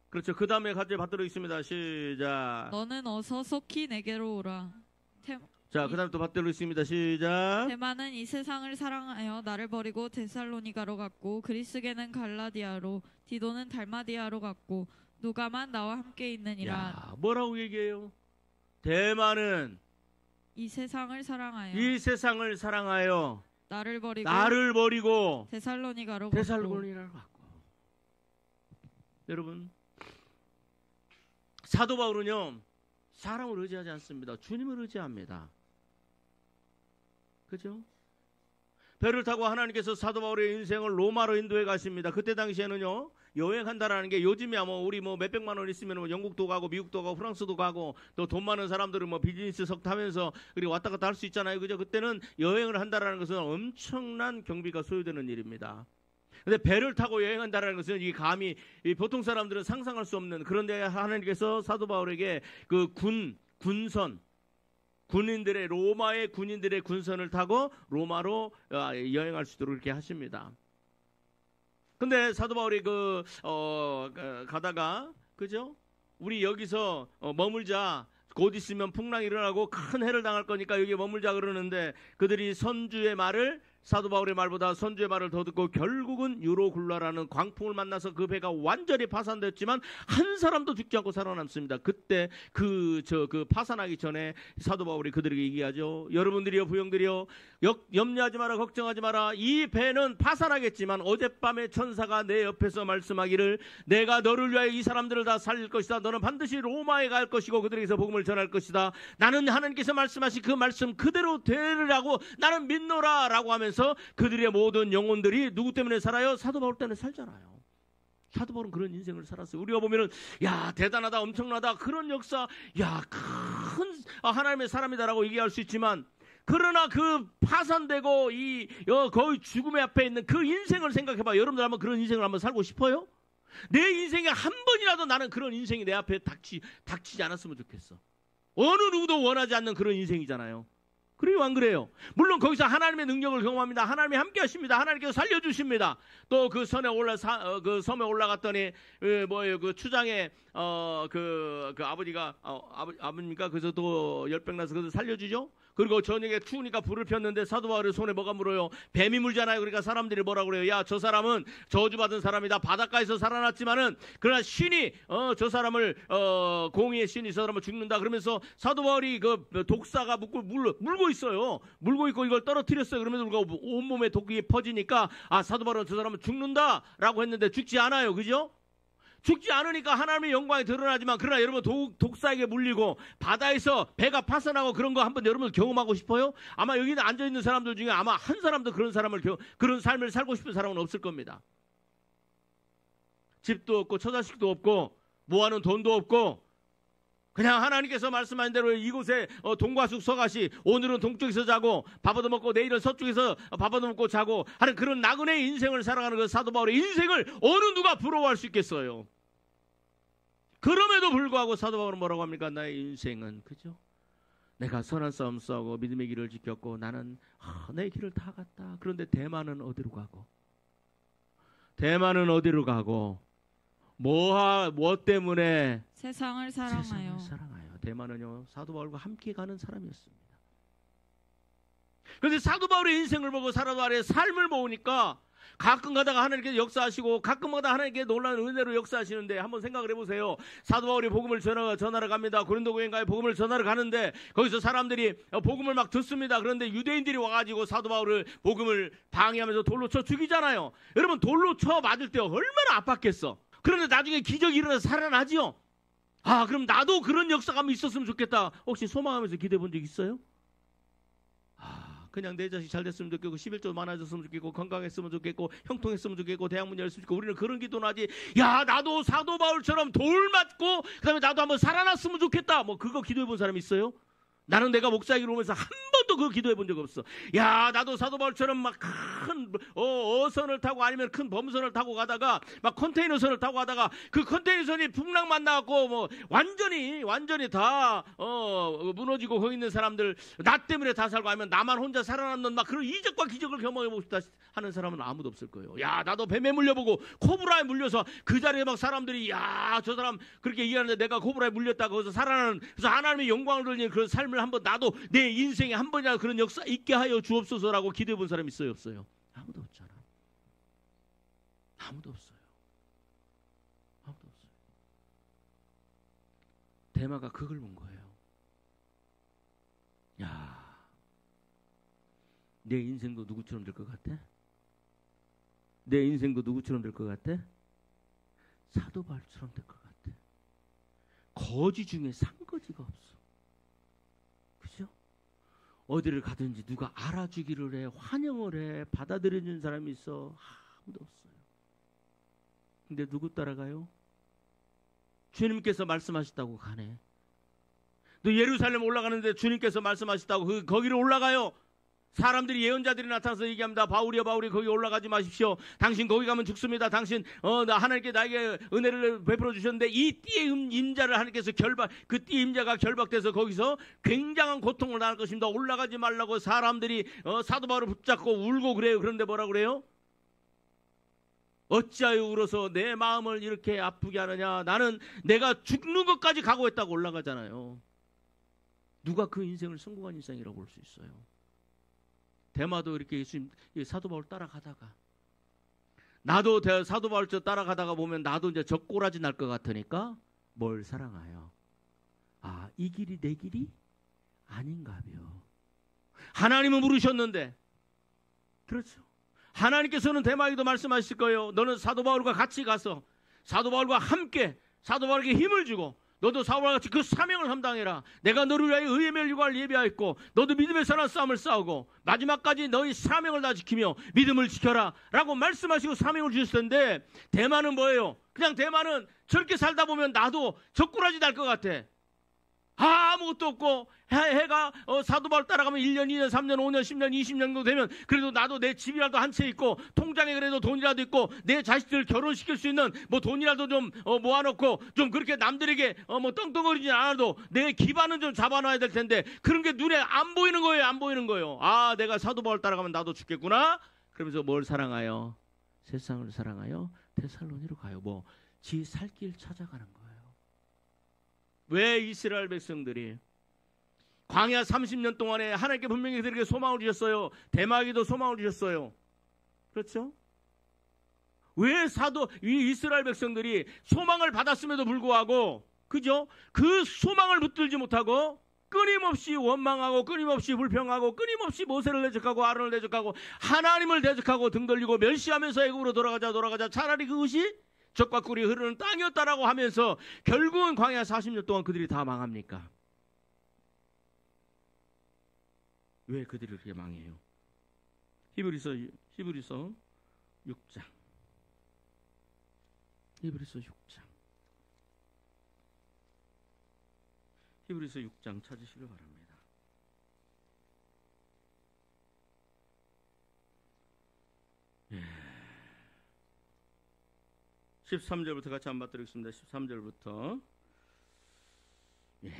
그렇죠. 그 다음에 같이 받도록 있습니다. 시작. 너는 어서 속히 내게로 오라. 자, 그 다음에 또 받도록 있습니다. 시작. 대만은 이 세상을 사랑하여 나를 버리고 데살로니가로 갔고, 그리스게는 갈라디아로, 디도는 달마디아로 갔고, 누가만 나와 함께 있느니라. 야, 뭐라고 얘기해요? 대만은 이 세상을 사랑하여 나를 버리고 데살로니가로 갔고. 여러분, 사도 바울은요, 사람을 의지하지 않습니다. 주님을 의지합니다. 그죠? 배를 타고 하나님께서 사도 바울의 인생을 로마로 인도해 가십니다. 그때 당시에는요, 여행한다라는 게, 요즘이야 뭐 우리 뭐 몇백만 원 있으면 뭐 영국도 가고 미국도 가고 프랑스도 가고, 또 돈 많은 사람들은 뭐 비즈니스석 타면서 그리고 왔다 갔다 할 수 있잖아요. 그죠? 그때는 여행을 한다라는 것은 엄청난 경비가 소요되는 일입니다. 근데 배를 타고 여행한다라는 것은 이 감히 보통 사람들은 상상할 수 없는, 그런데 하나님께서 사도 바울에게 그 로마의 군인들의 군선을 타고 로마로 여행할 수 있도록 이렇게 하십니다. 근데 사도 바울이 가다가, 그죠? 우리 여기서 머물자. 곧 있으면 풍랑이 일어나고 큰 해를 당할 거니까 여기 머물자 그러는데, 그들이 선주의 말을, 사도 바울의 말보다 선주의 말을 더 듣고 결국은 유로굴라라는 광풍을 만나서 그 배가 완전히 파산됐지만 한 사람도 죽지 않고 살아남습니다. 그때 그 파산하기 전에 사도 바울이 그들에게 얘기하죠. 여러분들이요, 부형들이요, 염려하지 마라, 걱정하지 마라. 이 배는 파산하겠지만 어젯밤에 천사가 내 옆에서 말씀하기를, 내가 너를 위하여 이 사람들을 다 살릴 것이다. 너는 반드시 로마에 갈 것이고 그들에게서 복음을 전할 것이다. 나는 하나님께서 말씀하신 그 말씀 그대로 되리라고 나는 믿노라 라고 하면서 그들의 모든 영혼들이 누구 때문에 살아요? 사도 바울 때문에 살잖아요. 사도 바울은 그런 인생을 살았어요. 우리가 보면은, 야, 대단하다, 엄청나다, 그런 역사, 야, 큰 하나님의 사람이다라고 얘기할 수 있지만, 그러나 그 파산되고 거의 죽음의 앞에 있는 그 인생을 생각해봐. 여러분들 한번 그런 인생을 한번 살고 싶어요? 내 인생에 한 번이라도 나는 그런 인생이 내 앞에 닥치지 않았으면 좋겠어. 어느 누구도 원하지 않는 그런 인생이잖아요. 그래요, 안 그래요? 물론 거기서 하나님의 능력을 경험합니다. 하나님이 함께 하십니다. 하나님께서 살려주십니다. 또 그 그 섬에 올라갔더니 그 추장의 그 아버지가 아버님과 그래서 또 열병 나서 그래서 살려주죠. 그리고 저녁에 추우니까 불을 폈는데 사도 바울의 손에 뭐가 물어요? 뱀이 물잖아요. 그러니까 사람들이 뭐라 그래요? 야, 저 사람은 저주받은 사람이다. 바닷가에서 살아났지만은 그러나 신이 저 사람을 공의의 신이 저 사람을 죽는다. 그러면서 사도 바울이 그 독사가 물고 있어요. 물고 있고 이걸 떨어뜨렸어요. 그러면서 우리가 온몸에 독이 퍼지니까 아, 사도 바울은 저 사람은 죽는다라고 했는데 죽지 않아요. 그죠? 죽지 않으니까 하나님의 영광이 드러나지만 그러나 여러분 독사에게 물리고 바다에서 배가 파산하고 그런 거 한번 여러분 경험하고 싶어요? 아마 여기 앉아있는 사람들 중에 아마 한 사람도 그런 삶을 살고 싶은 사람은 없을 겁니다. 집도 없고 처자식도 없고 모아놓은 돈도 없고 그냥 하나님께서 말씀하신 대로 이곳에 동과숙 서가시 오늘은 동쪽에서 자고 밥 얻어먹고 내일은 서쪽에서 밥 얻어먹고 자고 하는 그런 나그네의 인생을 살아가는 그 사도 바울의 인생을 어느 누가 부러워할 수 있겠어요? 그럼에도 불구하고 사도 바울은 뭐라고 합니까? 나의 인생은 그죠? 내가 선한 싸움 싸우고 믿음의 길을 지켰고 나는 내 길을 다 갔다. 그런데 대만은 어디로 가고? 대만은 어디로 가고? 뭐 때문에? 세상을 사랑하여. 대만은요 사도 바울과 함께 가는 사람이었습니다. 그런데 사도 바울의 인생을 보고 사도 바울의 삶을 보니까 가끔 가다가 하나님께서 역사하시고 가끔 가다가 하나님께 놀라운 은혜로 역사하시는데 한번 생각을 해보세요. 사도 바울이 복음을 전하러 갑니다. 고린도 교회에 복음을 전하러 가는데 거기서 사람들이 복음을 막 듣습니다. 그런데 유대인들이 와가지고 사도 바울을 복음을 방해하면서 돌로 쳐 죽이잖아요. 여러분 돌로 쳐 맞을 때 얼마나 아팠겠어. 그런데 나중에 기적이 일어나서 살아나지요. 아, 그럼 나도 그런 역사가 한번 있었으면 좋겠다. 혹시 소망하면서 기도해 본 적 있어요? 그냥 내 자식 잘 됐으면 좋겠고 11조 많아졌으면 좋겠고 건강했으면 좋겠고 형통했으면 좋겠고 대학 문 열었으면 좋겠고 우리는 그런 기도는 하지. 야, 나도 사도 바울처럼 돌 맞고 그다음에 나도 한번 살아났으면 좋겠다. 뭐 그거 기도해 본 사람 있어요? 나는 내가 목사기로 오면서 한 번도 그거 기도해 본 적 없어. 야, 나도 사도 바울처럼 막 큰 어선을 타고 아니면 큰 범선을 타고 가다가 막 컨테이너선을 타고 가다가 그 컨테이너선이 풍랑 만나갖고 뭐 완전히 다 무너지고 거기 있는 사람들 나 때문에 다 살고 아니면 나만 혼자 살아남는 막 그런 이적과 기적을 경험해보고 싶다 하는 사람은 아무도 없을 거예요. 야, 나도 뱀에 물려보고 코브라에 물려서 그 자리에 막 사람들이 야, 저 사람 그렇게 얘기하는데 내가 코브라에 물렸다고 해서 살아나는 그래서 하나님의 영광을 돌리는 그런 삶을 한번 나도 내 인생에 한 번이라도 그런 역사 있게 하여 주옵소서라고 기도해 본 사람 있어요, 없어요? 아무도 없잖아. 아무도 없어요. 아무도 없어요. 대마가 그걸 본 거예요. 야, 내 인생도 누구처럼 될 것 같아? 내 인생도 누구처럼 될 것 같아? 사도 바울처럼 될 것 같아. 거지 중에 상거지가 없어. 그죠? 어디를 가든지 누가 알아주기를 해, 환영을 해, 받아들여주는 사람이 있어. 아무도 없어요. 근데 누구 따라가요? 주님께서 말씀하셨다고 가네. 너 예루살렘 올라가는데 주님께서 말씀하셨다고 거기로 올라가요. 사람들이 예언자들이 나타나서 얘기합니다. 바울이여 바울이 거기 올라가지 마십시오. 당신 거기 가면 죽습니다. 당신 하나님께 나에게 은혜를 베풀어 주셨는데 이 띠의 임자를 하나님께서 그 띠의 임자가 결박돼서 거기서 굉장한 고통을 당할 것입니다. 올라가지 말라고 사람들이 사도 바울을 붙잡고 울고 그래요. 그런데 뭐라 그래요? 어찌하여 울어서 내 마음을 이렇게 아프게 하느냐. 나는 내가 죽는 것까지 각오했다고 올라가잖아요. 누가 그 인생을 성공한 인생이라고 볼 수 있어요? 대마도 이렇게 예수님 사도 바울 따라가다가 나도 사도 바울 따라가다가 보면 나도 이제 적꼬라지 날 것 같으니까 뭘 사랑하여? 아, 이 길이 내 길이 아닌가벼. 하나님은 부르셨는데 그렇죠. 하나님께서는 대마에게도 말씀하실 거예요. 너는 사도 바울과 같이 가서 사도 바울과 함께 사도 바울에게 힘을 주고 너도 사울과 같이 그 사명을 감당해라. 내가 너를 위하여 의의 멸류관을 예비하였고 너도 믿음의 선한 싸움을 싸우고 마지막까지 너희 사명을 다 지키며 믿음을 지켜라 라고 말씀하시고 사명을 주셨을 텐데 대만은 뭐예요? 그냥 대만은 저렇게 살다 보면 나도 적꾸라지 날 것 같아. 아무것도 없고 해가 사도 바울 따라가면 1년, 2년, 3년, 5년, 10년, 20년 정도 되면 그래도 나도 내 집이라도 한 채 있고 통장에 그래도 돈이라도 있고 내 자식들 결혼시킬 수 있는 뭐 돈이라도 좀 모아놓고 좀 그렇게 남들에게 뭐 떵떵거리지 않아도 내 기반은 좀 잡아놔야 될 텐데 그런 게 눈에 안 보이는 거예요. 안 보이는 거예요. 아, 내가 사도 바울 따라가면 나도 죽겠구나. 그러면서 뭘 사랑하여? 세상을 사랑하여 데살로니로 가요. 뭐 지 살 길 찾아가는 거예요. 왜 이스라엘 백성들이 광야 30년 동안에 하나님께 분명히 그들에게 소망을 주셨어요. 대마에게도 소망을 주셨어요. 그렇죠? 왜 이 이스라엘 백성들이 소망을 받았음에도 불구하고 그죠? 그 소망을 붙들지 못하고 끊임없이 원망하고 끊임없이 불평하고 끊임없이 모세를 대적하고 아론을 대적하고 하나님을 대적하고 등 돌리고 멸시하면서 애굽으로 돌아가자 차라리 그것이 젖과 꿀이 흐르는 땅이었다라고 하면서 결국은 광야 40년 동안 그들이 다 망합니까? 왜 그들이 그렇게 망해요? 히브리서 6장 히브리서 6장 찾으시길 바랍니다. 예. 13절부터 같이 한번 받도록하겠습니다. 13절부터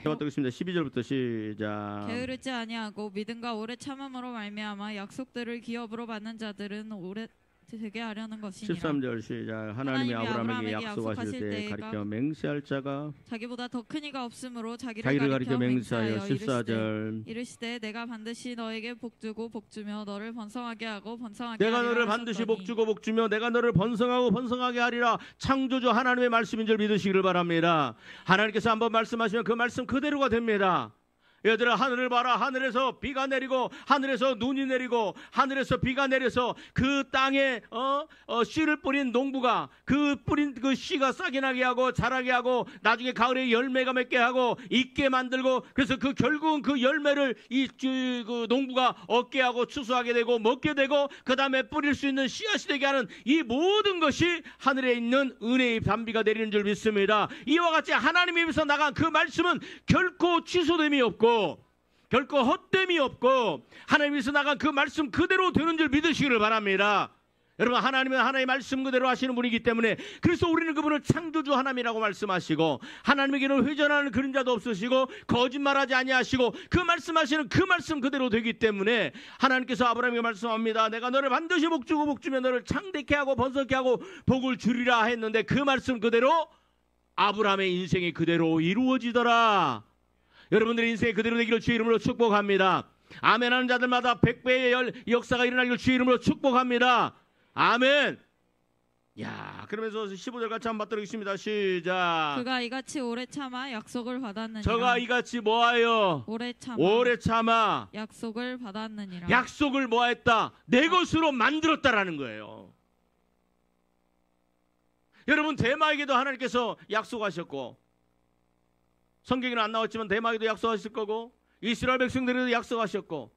받도록하겠습니다. 12절부터 시작. 게으르지 아니하고 믿음과 오래 참음으로 말미암아 약속들을 기업으로 받는 자들은 오래 되게 하려는 것이니라. 13절 시작. 하나님이 아브라함에게 약속하실 때 가리켜 맹세할 자가 자기보다 더 큰 이가 없으므로 자기를 가리켜 맹세하여 14절 이르시되 내가 반드시 너에게 복주고 복주며 너를 번성하게 하고 번성하게 내가 하리라 너를 반드시 하셨더니 복주고 복주며 내가 너를 번성하고 번성하게 하리라. 창조주 하나님의 말씀인 줄 믿으시기를 바랍니다. 하나님께서 한번 말씀하시면 그 말씀 그대로가 됩니다. 얘들아, 하늘을 봐라. 하늘에서 비가 내리고 하늘에서 눈이 내리고 하늘에서 비가 내려서 그 땅에 씨를 뿌린 농부가 그 뿌린 그 씨가 싹이 나게 하고 자라게 하고 나중에 가을에 열매가 맺게 하고 익게 만들고 그래서 그 결국은 그 열매를 그 농부가 얻게 하고 추수하게 되고 먹게 되고 그 다음에 뿌릴 수 있는 씨앗이 되게 하는 이 모든 것이 하늘에 있는 은혜의 단비가 내리는 줄 믿습니다. 이와 같이 하나님의 입에서 나간 그 말씀은 결코 취소됨이 없고 결코 헛됨이 없고 하나님께서 나간 그 말씀 그대로 되는 줄 믿으시기를 바랍니다. 여러분, 하나님은 하나님의 말씀 그대로 하시는 분이기 때문에 그래서 우리는 그분을 창조주 하나님이라고 말씀하시고 하나님에게는 회전하는 그림자도 없으시고 거짓말하지 아니하시고 그 말씀하시는 그 말씀 그대로 되기 때문에 하나님께서 아브라함에게 말씀합니다. 내가 너를 반드시 복주고 복주며 너를 창대케 하고 번성케 하고 복을 주리라 했는데 그 말씀 그대로 아브라함의 인생이 그대로 이루어지더라. 여러분들의 인생이 그대로 되기를 주의 이름으로 축복합니다. 아멘 하는 자들마다 100배의 역사가 일어나기를 주의 이름으로 축복합니다. 아멘. 야, 그러면서 15절 같이 한번 받도록 하겠습니다. 시작. 그가 이같이 오래 참아 약속을 받았느니라. 저가 이같이 뭐하여? 오래 참아 약속을 받았느니라. 약속을 뭐했다? 내 것으로 만들었다라는 거예요. 여러분, 대마에게도 하나님께서 약속하셨고 성경에는 안 나왔지만 대마에게도 약속하실 거고 이스라엘 백성들에게도 약속하셨고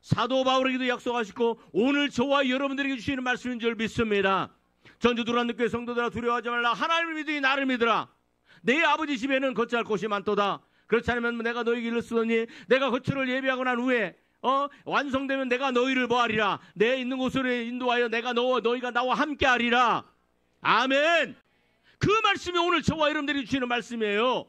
사도 바울에게도 약속하셨고 오늘 저와 여러분들에게 주시는 말씀인 줄 믿습니다. 전주 두란교회 성도들아, 두려워하지 말라. 하나님을 믿으니 나를 믿으라. 내 아버지 집에는 거처할 곳이 많도다. 그렇지 않으면 내가 너희에게 이르시더니 내가 거처를 예비하고 난 후에 완성되면 내가 너희를 뭐하리라. 내 있는 곳으로 인도하여 내가 너희가 나와 함께하리라. 아멘. 그 말씀이 오늘 저와 여러분들이 주시는 말씀이에요.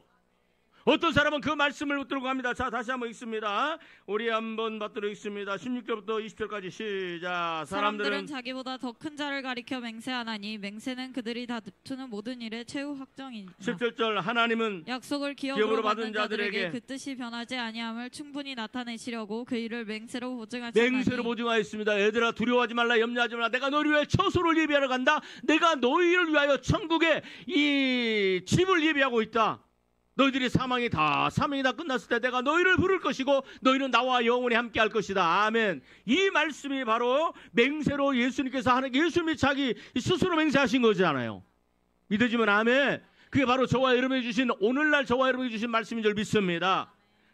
어떤 사람은 그 말씀을 붙들고 갑니다. 자, 다시 한번 읽습니다. 우리 한번 받도록 읽습니다. 16절부터 20절까지 시작. 사람들은 자기보다 더 큰 자를 가리켜 맹세하나니 맹세는 그들이 다투는 모든 일의 최후 확정이니라. 17절 하나님은 약속을 기업으로 받은 자들에게 그 뜻이 변하지 아니함을 충분히 나타내시려고 그 일을 맹세로 보증하시나니. 맹세로 보증하였습니다. 얘들아, 두려워하지 말라, 염려하지 말라. 내가 너희를 위하여 처소를 예비하러 간다. 내가 너희를 위하여 천국에 이 집을 예비하고 있다. 너희들이 사명이 다 끝났을 때 내가 너희를 부를 것이고 너희는 나와 영원히 함께 할 것이다. 아멘. 이 말씀이 바로 맹세로 예수님께서 하는, 예수님이 자기 스스로 맹세하신 거잖아요. 믿어지면 아멘. 그게 바로 저와 여러분에게 주신, 오늘날 저와 여러분에게 주신 말씀인 줄 믿습니다.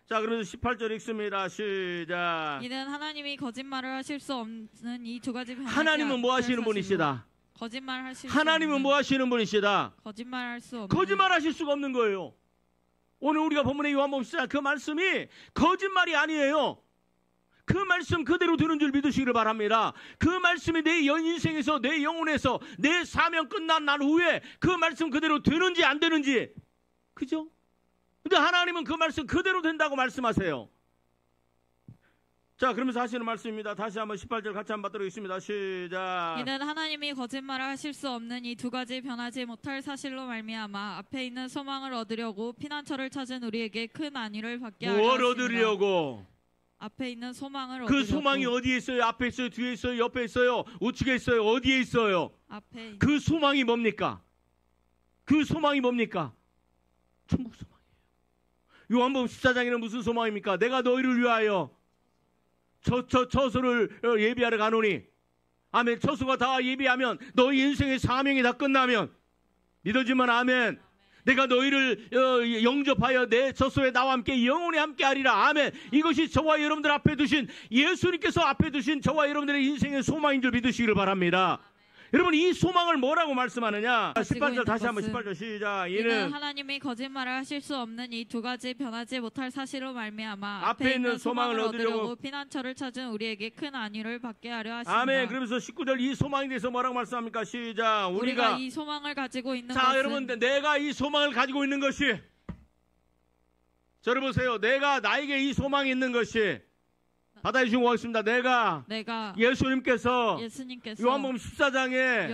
자, 그러면서 18절 읽습니다. 시작. 이는 하나님이 거짓말을 하실 수 없는 이 두 가지 변하지 하나님은 뭐 하시는 분이시다? 거짓말 하실 수 하나님은 없는, 뭐 하시는 분이시다? 거짓말할 수 없는, 거짓말하실 수가 없는 거예요. 오늘 우리가 본문의 요한복음 14장 그 말씀이 거짓말이 아니에요. 그 말씀 그대로 되는 줄 믿으시기를 바랍니다. 그 말씀이 내 인생에서, 내 영혼에서, 내 사명 끝난 날 후에 그 말씀 그대로 되는지 안 되는지, 그죠? 근데 하나님은 그 말씀 그대로 된다고 말씀하세요. 자, 그러면서 하시는 말씀입니다. 다시 한번 18절 같이 한번 받도록 하겠습니다. 시작. 이는 하나님이 거짓말을 하실 수 없는 이 두 가지 변하지 못할 사실로 말미암아 앞에 있는 소망을 얻으려고 피난처를 찾은 우리에게 큰 안위를 받게 하려 뭘 하십니다. 얻으려고? 앞에 있는 소망을 그 얻으려고. 소망이 어디에 있어요? 앞에 있어요? 뒤에 있어요? 옆에 있어요? 우측에 있어요? 어디에 있어요? 앞에 그 소망이 뭡니까? 그 소망이 뭡니까? 천국 소망이에요. 요한복음 14장에는 무슨 소망입니까? 내가 너희를 위하여 처소를 예비하러 가노니, 아멘. 처소가 다 예비하면 너희 인생의 사명이 다 끝나면, 믿어지면 아멘. 내가 너희를 영접하여 내 처소에 나와 함께 영원히 함께 하리라. 아멘. 이것이 저와 여러분들 앞에 두신, 예수님께서 앞에 두신 저와 여러분들의 인생의 소망인 줄 믿으시기를 바랍니다. 여러분, 이 소망을 뭐라고 말씀하느냐? 18절 다시 한번 18절 시작. 이는 하나님이 거짓말을 하실 수 없는 이 두 가지 변하지 못할 사실로 말미암아 앞에 있는 소망을 얻으려고 피난처를 찾은 우리에게 큰 안위를 받게 하려 하십니다. 아멘. 그러면서 19절 이 소망에 대해서 뭐라고 말씀합니까? 시작. 우리가 이 소망을 가지고 있는 자, 것은, 여러분, 내가 이 소망을 가지고 있는 것이, 저를 보세요. 나에게 이 소망이 있는 것이, 받아주시고 가겠습니다. 내가 예수님께서 요한복음 14장에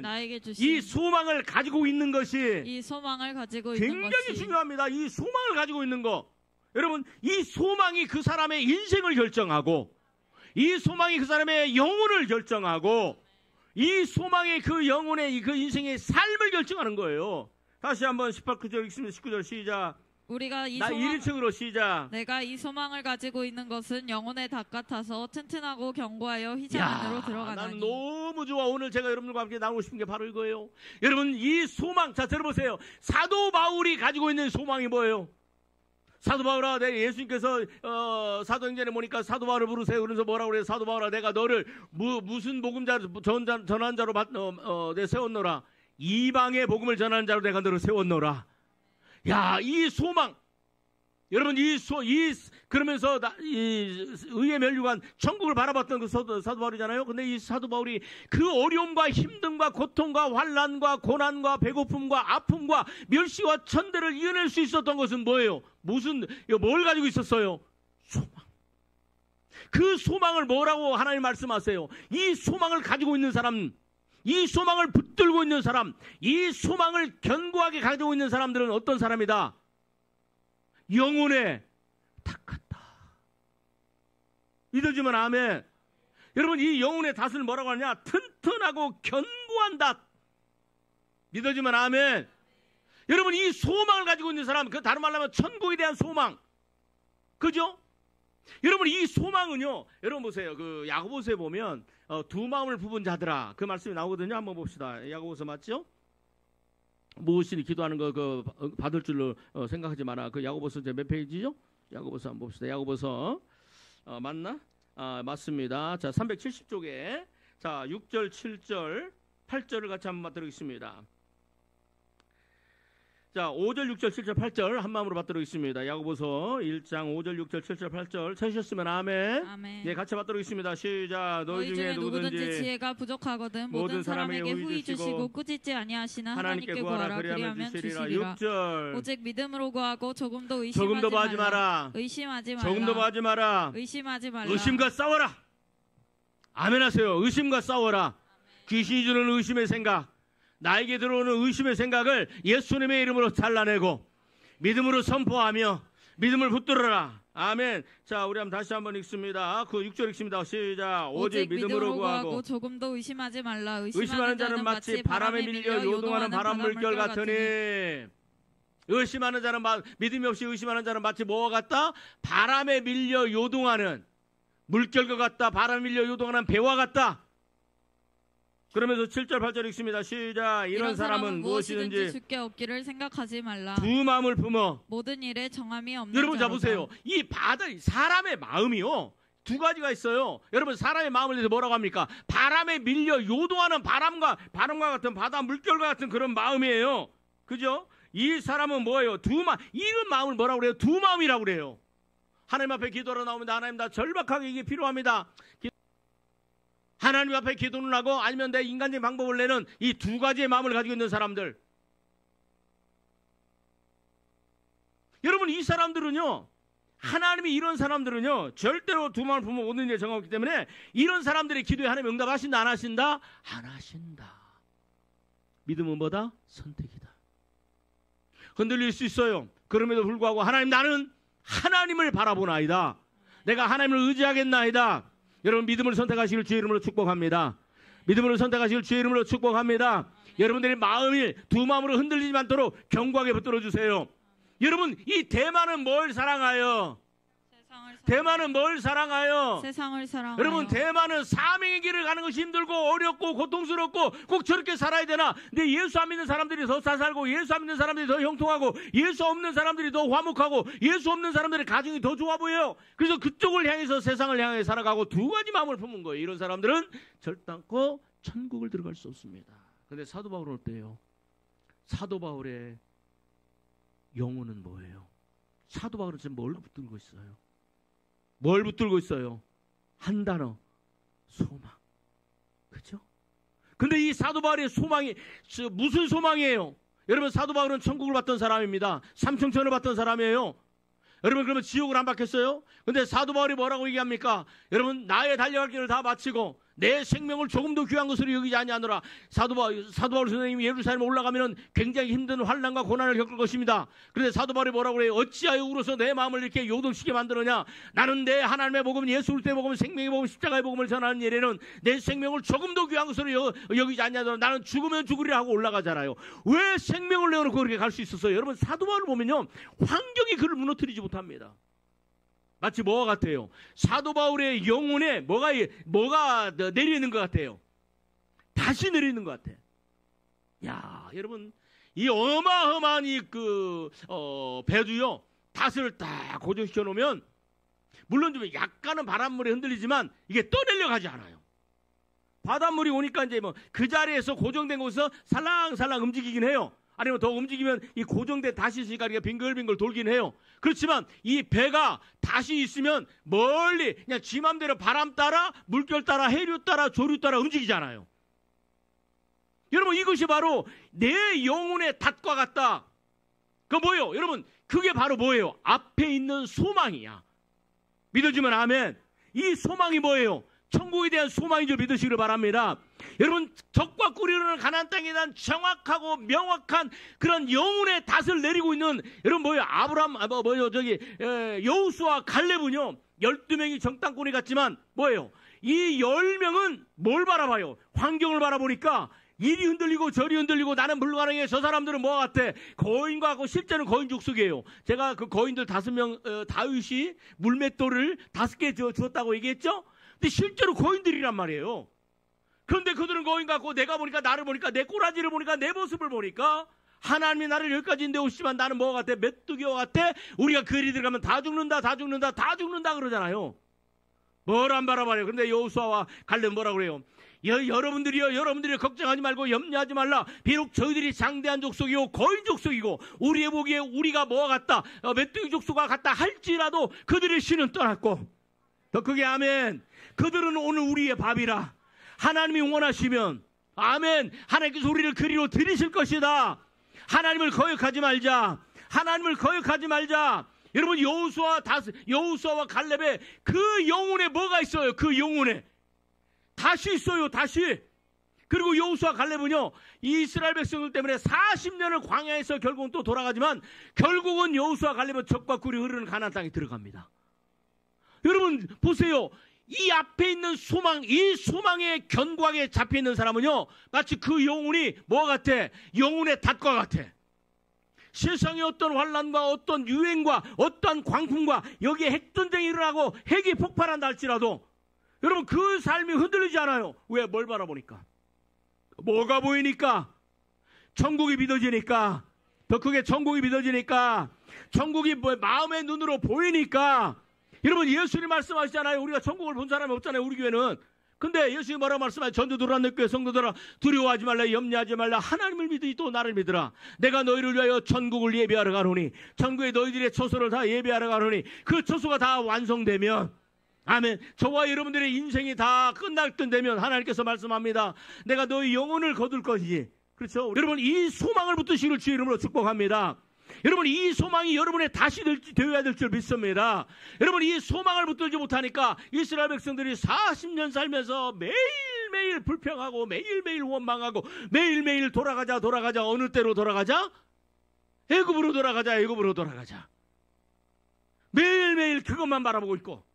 나에게 주신 이 소망을 가지고 있는 것이 굉장히 중요합니다. 이 소망을 가지고 있는 거. 여러분, 이 소망이 그 사람의 인생을 결정하고, 이 소망이 그 사람의 영혼을 결정하고, 이 소망이 그 영혼의 그 인생의 삶을 결정하는 거예요. 다시 한번 18절 읽습니다. 19절 시작. 우리가 이 1층으로 시작. 내가 이 소망을 가지고 있는 것은 영혼의 닭 같아서 튼튼하고 견고하여 휘장 안으로 들어가나니. 난 너무 좋아. 오늘 제가 여러분들과 함께 나누고 싶은 게 바로 이거예요. 여러분, 이 소망, 자, 들어보세요. 사도 바울이 가지고 있는 소망이 뭐예요? 사도 바울아, 예수님께서 사도행전에 보니까 사도 바울을 부르세요. 그래서 뭐라고 그래요? 사도 바울아, 내가 너를 무슨 복음자로 전한 자로 내 세웠노라. 이방의 복음을 전하는 자로 내가 너를 세웠노라. 야, 이 소망. 여러분, 그러면서 의의 면류관 천국을 바라봤던 그 사도 바울이잖아요. 근데 이 사도 바울이 그 어려움과 힘듦과 고통과 환난과 고난과 배고픔과 아픔과 멸시와 천대를 이겨낼 수 있었던 것은 뭐예요? 뭘 가지고 있었어요? 소망. 그 소망을 뭐라고 하나님 말씀하세요? 이 소망을 가지고 있는 사람, 이 소망을 붙들고 있는 사람, 이 소망을 견고하게 가지고 있는 사람들은 어떤 사람이다? 영혼의 닭 같다. 믿어지면 아멘. 여러분, 이 영혼의 닭을 뭐라고 하냐? 튼튼하고 견고한 닭. 믿어지면 아멘. 여러분, 이 소망을 가지고 있는 사람, 그 다른 말로 하면 천국에 대한 소망. 그죠? 여러분, 이 소망은요, 여러분 보세요. 그 야고보서에 보면 두 마음을 부분 자들아, 그 말씀이 나오거든요. 한번 봅시다. 야고보서 맞죠? 무엇이니 기도하는 거 받을 줄로 생각하지 마라. 그 야고보서 이제 몇 페이지죠? 야고보서 한번 봅시다. 야고보서 맞나? 맞습니다. 자, 370쪽에 자 6절, 7절, 8절을 같이 한번 받도록하겠습니다. 자, 5절, 6절, 7절, 8절 한 마음으로 받도록 있습니다. 야고보서 1장 5절, 6절, 7절, 8절 찾으셨으면 아멘. 아멘. 네, 같이 받도록 있습니다. 시작. 너희 중에 누구든지 지혜가 부족하거든 모든 사람에게 후히 주시고 꾸짖지 아니하시는 하나님께 구하라. 그리하면 주시리라. 6절. 오직 믿음으로 구하고 조금도 하지 마라. 의심하지 말라. 조금도 하지 마라. 의심하지 말라. 의심과 싸워라. 아멘 하세요. 의심과 싸워라. 귀신이 주는 의심의 생각, 나에게 들어오는 의심의 생각을 예수님의 이름으로 잘라내고 믿음으로 선포하며 믿음을 붙들어라. 아멘. 자, 우리 한번 다시 한번 읽습니다. 그 6절 읽습니다. 시작. 오직 믿음으로 구하고 조금도 의심하지 말라. 의심하는 자는 마치 바람에 밀려 요동하는 바람 물결 같으니. 의심하는 자는 믿음이 없이 의심하는 자는 마치 뭐와 같다? 바람에 밀려 요동하는 물결과 같다. 바람에 밀려 요동하는 배와 같다. 그러면서 7절 8절 읽습니다. 시작. 이런 사람은 무엇이든지 주께 얻기를 생각하지 말라. 두 마음을 품어 모든 일에 정함이 없는 여러분 자 자로다. 보세요. 이 사람의 마음이요, 두 가지가 있어요. 여러분, 사람의 마음을 대해서 뭐라고 합니까? 바람에 밀려 요동하는 바람과 같은 바다 물결과 같은 그런 마음이에요. 그죠? 이 사람은 뭐예요? 이런 마음을 뭐라고 그래요? 두 마음이라고 그래요. 하나님 앞에 기도로 나옵니다. 하나님, 나 절박하게 이게 필요합니다. 하나님 앞에 기도를 하고 아니면 내 인간적인 방법을 내는 이 두 가지의 마음을 가지고 있는 사람들. 여러분, 이 사람들은요, 하나님이 이런 사람들은요, 절대로 두 마음을 품으면 오는 일에 정하기 때문에 이런 사람들의 기도에 하나님 응답하신다, 안 하신다? 안 하신다. 믿음은 뭐다? 선택이다. 흔들릴 수 있어요. 그럼에도 불구하고 하나님, 나는 하나님을 바라보나이다. 내가 하나님을 의지하겠나이다. 여러분, 믿음을 선택하시길 주의 이름으로 축복합니다. 믿음을 선택하시길 주의 이름으로 축복합니다. 여러분들의 마음이 두 마음으로 흔들리지 않도록 견고하게 붙들어 주세요. 여러분, 이 대만은 뭘 사랑하여? 대만은 뭘 사랑하여? 세상을 사랑하여. 여러분, 대만은 사명의 길을 가는 것이 힘들고 어렵고 고통스럽고 꼭 저렇게 살아야 되나? 근데 예수 안 믿는 사람들이 더 잘 살고, 예수 안 믿는 사람들이 더 형통하고, 예수 없는 사람들이 더 화목하고, 예수 없는 사람들의 가정이 더 좋아 보여요. 그래서 그쪽을 향해서 세상을 향해 살아가고 두 가지 마음을 품은 거예요. 이런 사람들은 절단코 천국을 들어갈 수 없습니다. 근데 사도 바울은 어때요? 사도 바울의 영혼은 뭐예요? 사도 바울은 지금 뭘 붙들고 있어요? 뭘 붙들고 있어요? 한 단어, 소망. 그렇죠? 근데 이 사도 바울의 소망이 무슨 소망이에요? 여러분, 사도 바울은 천국을 받던 사람입니다. 삼층천을 받던 사람이에요. 여러분, 그러면 지옥을 안 받겠어요? 근데 사도 바울이 뭐라고 얘기합니까? 여러분, 나의 달려갈 길을 다 마치고 내 생명을 조금도 귀한 것으로 여기지 아니하노라. 사도 바울 선생님이 예루살렘에 올라가면 굉장히 힘든 환난과 고난을 겪을 것입니다. 그런데 사도 바울이 뭐라고 그래요? 어찌하여 울어서 내 마음을 이렇게 요동치게 만드느냐? 나는 내 하나님의 복음, 예수 그리스도의 복음, 생명의 복음, 십자가의 복음을 전하는 일에는 내 생명을 조금도 귀한 것으로 여기지 아니하노라. 나는 죽으면 죽으리라 하고 올라가잖아요. 왜 생명을 내어놓고 그렇게 갈 수 있었어요? 여러분, 사도 바울을 보면요, 환경이 그를 무너뜨리지 못합니다. 마치 뭐가 같아요? 사도 바울의 영혼에 뭐가 내리는 것 같아요? 다시 내리는 것 같아. 야, 여러분, 이 어마어마한 배도요, 닷을 딱 고정시켜 놓으면, 물론 좀 약간은 바닷물에 흔들리지만 이게 떠내려 가지 않아요. 바닷물이 오니까 이제 그 자리에서 고정된 곳에서 살랑살랑 움직이긴 해요. 아니면 더 움직이면 이 고정된 닷이 있으니까 빙글빙글 돌긴 해요. 그렇지만 이 배가 닷이 있으면 멀리 그냥 지 맘대로 바람 따라, 물결 따라, 해류 따라, 조류 따라 움직이잖아요. 여러분, 이것이 바로 내 영혼의 닷과 같다. 그 뭐예요? 여러분, 그게 바로 뭐예요? 앞에 있는 소망이야. 믿어주면 아멘. 이 소망이 뭐예요? 천국에 대한 소망인 줄 믿으시기를 바랍니다. 여러분, 적과 꿀이 흐르는 가나안 땅에 대한 정확하고 명확한 그런 영혼의 닷을 내리고 있는, 여러분, 뭐예요? 여호수아 갈렙은요, 12명이 정탐꾼이 같지만 뭐예요? 이 10명은 뭘 바라봐요? 환경을 바라보니까 이리 흔들리고 저리 흔들리고 나는 불가능해. 저 사람들은 뭐 같아? 거인과 같고, 실제는 거인 족속이에요. 제가 그 거인들 5명, 다윗이 물맷돌을 5개 주었다고 얘기했죠? 근데 실제로 거인들이란 말이에요. 그런데 그들은 거인 같고, 내가 보니까, 나를 보니까, 내 꼬라지를 보니까, 내 모습을 보니까 하나님이 나를 여기까지 인도오시지만 나는 뭐 같아? 메뚜기와 같아? 우리가 그리 들어가면 다 죽는다 그러잖아요. 뭘 안 바라봐요. 그런데 여호수아와 갈렙은 뭐라고 그래요? 여러분들이 걱정하지 말고 염려하지 말라. 비록 저희들이 장대한 족속이고 거인 족속이고 우리의 보기에 우리가 뭐와 같다, 메뚜기 족속과 같다 할지라도 그들의 신은 떠났고, 더 크게 아멘. 그들은 오늘 우리의 밥이라. 하나님이 원하시면 아멘, 하나님께서 우리를 그리로 들이실 것이다. 하나님을 거역하지 말자. 하나님을 거역하지 말자. 여러분, 여호수아와 갈렙의 그 영혼에 뭐가 있어요? 그 영혼에 다시 있어요. 다시. 그리고 여호수아 갈렙은요, 이스라엘 백성들 때문에 40년을 광야에서 결국은 또 돌아가지만 결국은 여호수아 갈렙은 적과 꿀이 흐르는 가나안 땅에 들어갑니다. 여러분 보세요. 이 앞에 있는 소망, 이 소망에 견고하게 잡혀있는 사람은요, 마치 그 영혼이 뭐 같아? 영혼의 닷과 같아. 세상의 어떤 환난과 어떤 유행과 어떤 광풍과 여기에 핵전쟁이 일어나고 핵이 폭발한다 할지라도 여러분, 그 삶이 흔들리지 않아요. 왜? 뭘 바라보니까? 뭐가 보이니까? 천국이 믿어지니까. 더 크게 천국이 믿어지니까. 천국이 마음의 눈으로 보이니까. 여러분, 예수님 말씀하시잖아요. 우리가 천국을 본 사람이 없잖아요. 우리 교회는. 근데 예수님이 뭐라고 말씀하세요? 전도들아 내 교회 성도들아 두려워하지 말라 염려하지 말라 하나님을 믿으니 또 나를 믿으라. 내가 너희를 위하여 천국을 예비하러 가노니 천국에 너희들의 처소를 다 예비하러 가노니 그 처소가 다 완성되면 아멘. 저와 여러분들의 인생이 다 끝날 때 되면 하나님께서 말씀합니다. 내가 너희 영혼을 거둘 것이지. 그렇죠? 여러분 이 소망을 붙드시기를 주의 이름으로 축복합니다. 여러분 이 소망이 여러분의 다시 되어야 될 줄 믿습니다. 여러분 이 소망을 붙들지 못하니까 이스라엘 백성들이 40년 살면서 매일매일 불평하고 매일매일 원망하고 매일매일 돌아가자 어느 때로 돌아가자? 애굽으로 돌아가자. 매일매일 그것만 바라보고 있고.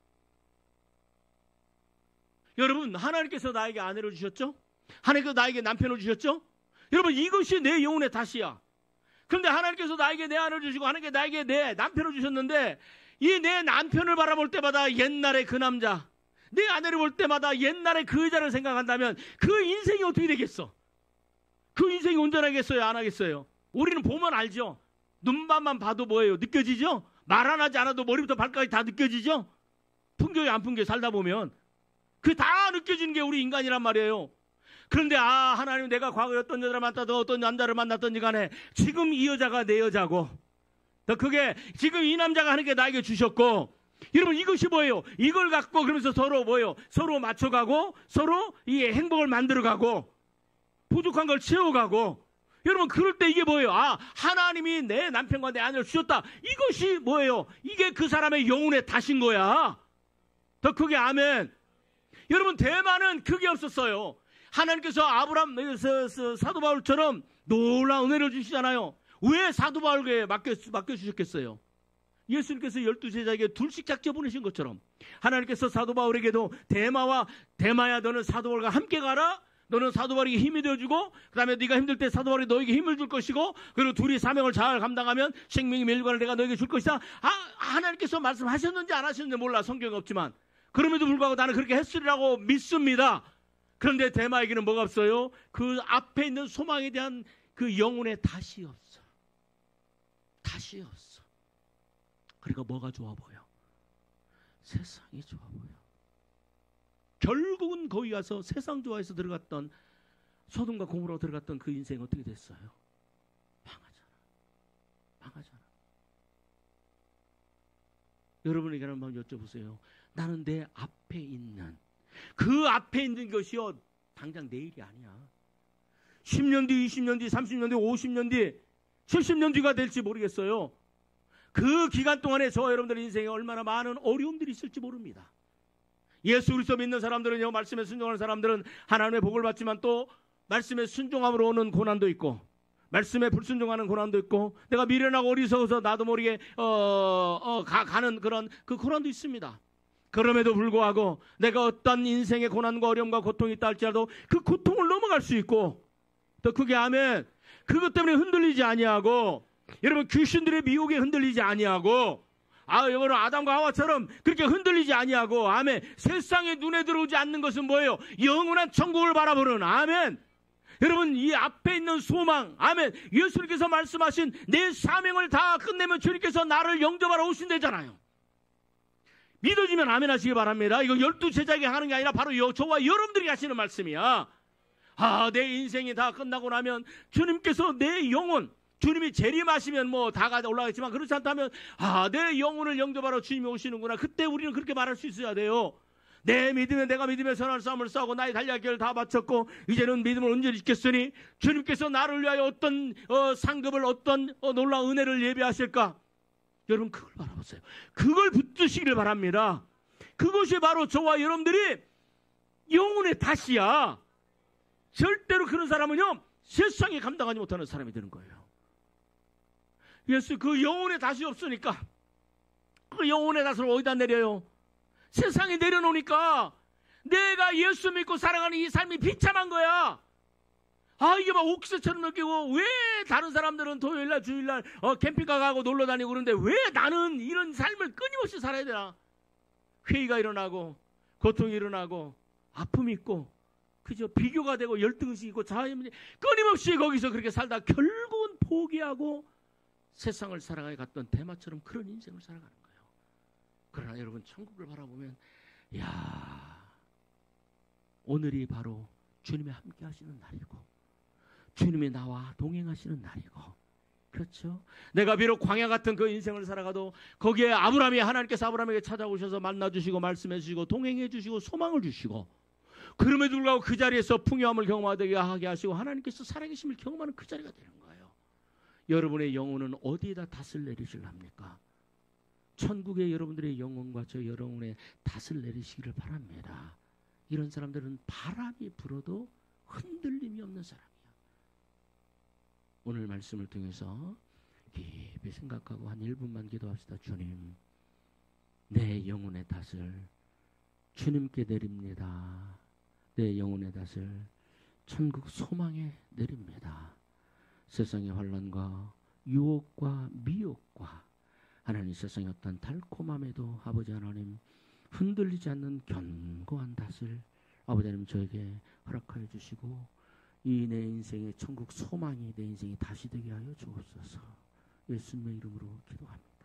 여러분 하나님께서 나에게 아내를 주셨죠? 하나님께서 나에게 남편을 주셨죠? 여러분 이것이 내 영혼의 다시야. 그런데 하나님께서 나에게 내 아내를 주시고 하나님께서 나에게 내 남편을 주셨는데 이 내 남편을 바라볼 때마다 옛날의 그 남자, 내 아내를 볼 때마다 옛날의 그 여자를 생각한다면 그 인생이 어떻게 되겠어? 그 인생이 온전하겠어요? 안 하겠어요? 우리는 보면 알죠? 눈밥만 봐도 뭐예요? 느껴지죠? 말 안 하지 않아도 머리부터 발까지 다 느껴지죠? 풍겨요 안 풍겨요? 살다 보면 그 다 느껴지는 게 우리 인간이란 말이에요. 그런데 하나님 내가 과거에 어떤 여자를 만났든 어떤 남자를 만났든지 간에 지금 이 여자가 내 여자고 더 그게 지금 이 남자가 하는 게 나에게 주셨고 여러분 이것이 뭐예요? 이걸 갖고 그러면서 서로 뭐예요? 서로 맞춰가고 서로 이 행복을 만들어가고 부족한 걸 채워가고 여러분 그럴 때 이게 뭐예요? 하나님이 내 남편과 내 아내를 주셨다. 이것이 뭐예요? 이게 그 사람의 영혼의 다신 거야. 더 크게 아멘. 여러분 대만은 그게 없었어요. 하나님께서 아브람 사도 바울처럼 놀라운 은혜를 주시잖아요. 왜 사도 바울에게 맡겨주셨겠어요? 예수님께서 12제자에게 둘씩 작정 보내신 것처럼 하나님께서 사도 바울에게도 대마야 너는 사도 바울과 함께 가라. 너는 사도 바울에게 힘이 되어주고 그 다음에 네가 힘들 때 사도 바울이 너에게 힘을 줄 것이고 그리고 둘이 사명을 잘 감당하면 생명의 멸관을 내가 너에게 줄 것이다. 하나님께서 말씀하셨는지 안 하셨는지 몰라. 성경이 없지만 그럼에도 불구하고 나는 그렇게 했으리라고 믿습니다. 그런데 대마에게는 뭐가 없어요? 그 앞에 있는 소망에 대한 그 영혼의 다시 없어. 다시 없어. 그러니까 뭐가 좋아 보여? 세상이 좋아 보여. 결국은 거기 가서 세상 좋아해서 들어갔던 소돔과 고모라로 들어갔던 그 인생 어떻게 됐어요? 망하잖아. 여러분에게 한번 여쭤보세요. 나는 내 앞에 있는 그 앞에 있는 것이요 당장 내일이 아니야. 10년 뒤, 20년 뒤, 30년 뒤, 50년 뒤, 70년 뒤가 될지 모르겠어요. 그 기간 동안에 저와 여러분들의 인생에 얼마나 많은 어려움들이 있을지 모릅니다. 예수 그리스도 믿는 사람들은요, 말씀에 순종하는 사람들은 하나님의 복을 받지만 또 말씀에 순종함으로 오는 고난도 있고 말씀에 불순종하는 고난도 있고 내가 미련하고 어리석어서 나도 모르게 가는 그런 그 고난도 있습니다. 그럼에도 불구하고 내가 어떤 인생의 고난과 어려움과 고통이 있다 할지라도 그 고통을 넘어갈 수 있고 더 크게 아멘. 그것 때문에 흔들리지 아니하고 여러분 귀신들의 미혹에 흔들리지 아니하고 여러분 아담과 하와처럼 그렇게 흔들리지 아니하고 아멘. 세상에 눈에 들어오지 않는 것은 뭐예요? 영원한 천국을 바라보는 아멘. 여러분 이 앞에 있는 소망 아멘. 예수님께서 말씀하신 내 사명을 다 끝내면 주님께서 나를 영접하러 오신다잖아요. 믿어지면 아멘 하시기 바랍니다. 이거 12제자에게 하는 게 아니라 바로 저와 여러분들이 하시는 말씀이야. 내 인생이 다 끝나고 나면 주님께서 내 영혼 주님이 재림하시면 뭐 다가 올라가겠지만 그렇지 않다면 내 영혼을 영접하러 주님이 오시는구나. 그때 우리는 그렇게 말할 수 있어야 돼요. 내 믿음에 내가 믿음에 선한 싸움을 싸우고 나의 달려갈 길을 다 마쳤고 이제는 믿음을 온전히 지켰으니 주님께서 나를 위하여 어떤 상급을 어떤 놀라운 은혜를 예비하실까? 여러분 그걸 바라보세요. 그걸 붙드시기를 바랍니다. 그것이 바로 저와 여러분들이 영혼의 다시야. 절대로 그런 사람은요 세상에 감당하지 못하는 사람이 되는 거예요. 예수 그 영혼의 다시 없으니까 그 영혼의 다시를 어디다 내려요? 세상에 내려놓으니까 내가 예수 믿고 살아가는 이 삶이 비참한 거야. 이게 막 옥새처럼 느끼고 왜 다른 사람들은 토요일날 주일날 캠핑카 가고 놀러 다니고 그러는데 왜 나는 이런 삶을 끊임없이 살아야 되나? 회의가 일어나고 고통이 일어나고 아픔이 있고 그죠? 비교가 되고 열등의식이 있고 자아문제 끊임없이 거기서 그렇게 살다 결국은 포기하고 세상을 살아가게 갔던 대마처럼 그런 인생을 살아가는 거예요. 그러나 여러분 천국을 바라보면 오늘이 바로 주님이 함께 하시는 날이고 주님이 나와 동행하시는 날이고, 그렇죠? 내가 비록 광야 같은 그 인생을 살아가도 거기에 하나님께서 아브라함에게 찾아오셔서 만나주시고 말씀해 주시고 동행해 주시고 소망을 주시고, 그럼에도 불구하고 그 자리에서 풍요함을 경험하게 하시고 하나님께서 살아계심을 경험하는 그 자리가 되는 거예요. 여러분의 영혼은 어디에다 닷을 내리실랍니까? 천국의 여러분들의 영혼과 저 여러분의 닷을 내리시기를 바랍니다. 이런 사람들은 바람이 불어도 흔들림이 없는 사람이야. 오늘 말씀을 통해서 깊이 생각하고 한 1분만 기도합시다. 주님, 내 영혼의 닷을 주님께 내립니다. 내 영혼의 닷을 천국 소망에 내립니다. 세상의 환난과 유혹과 미혹과 하나님 세상의 어떤 달콤함에도 아버지 하나님 흔들리지 않는 견고한 닷을 아버지 하나님 저에게 허락하여 주시고 이 내 인생의 천국 소망이 내 인생이 다시 되게 하여 주옵소서. 예수님의 이름으로 기도합니다.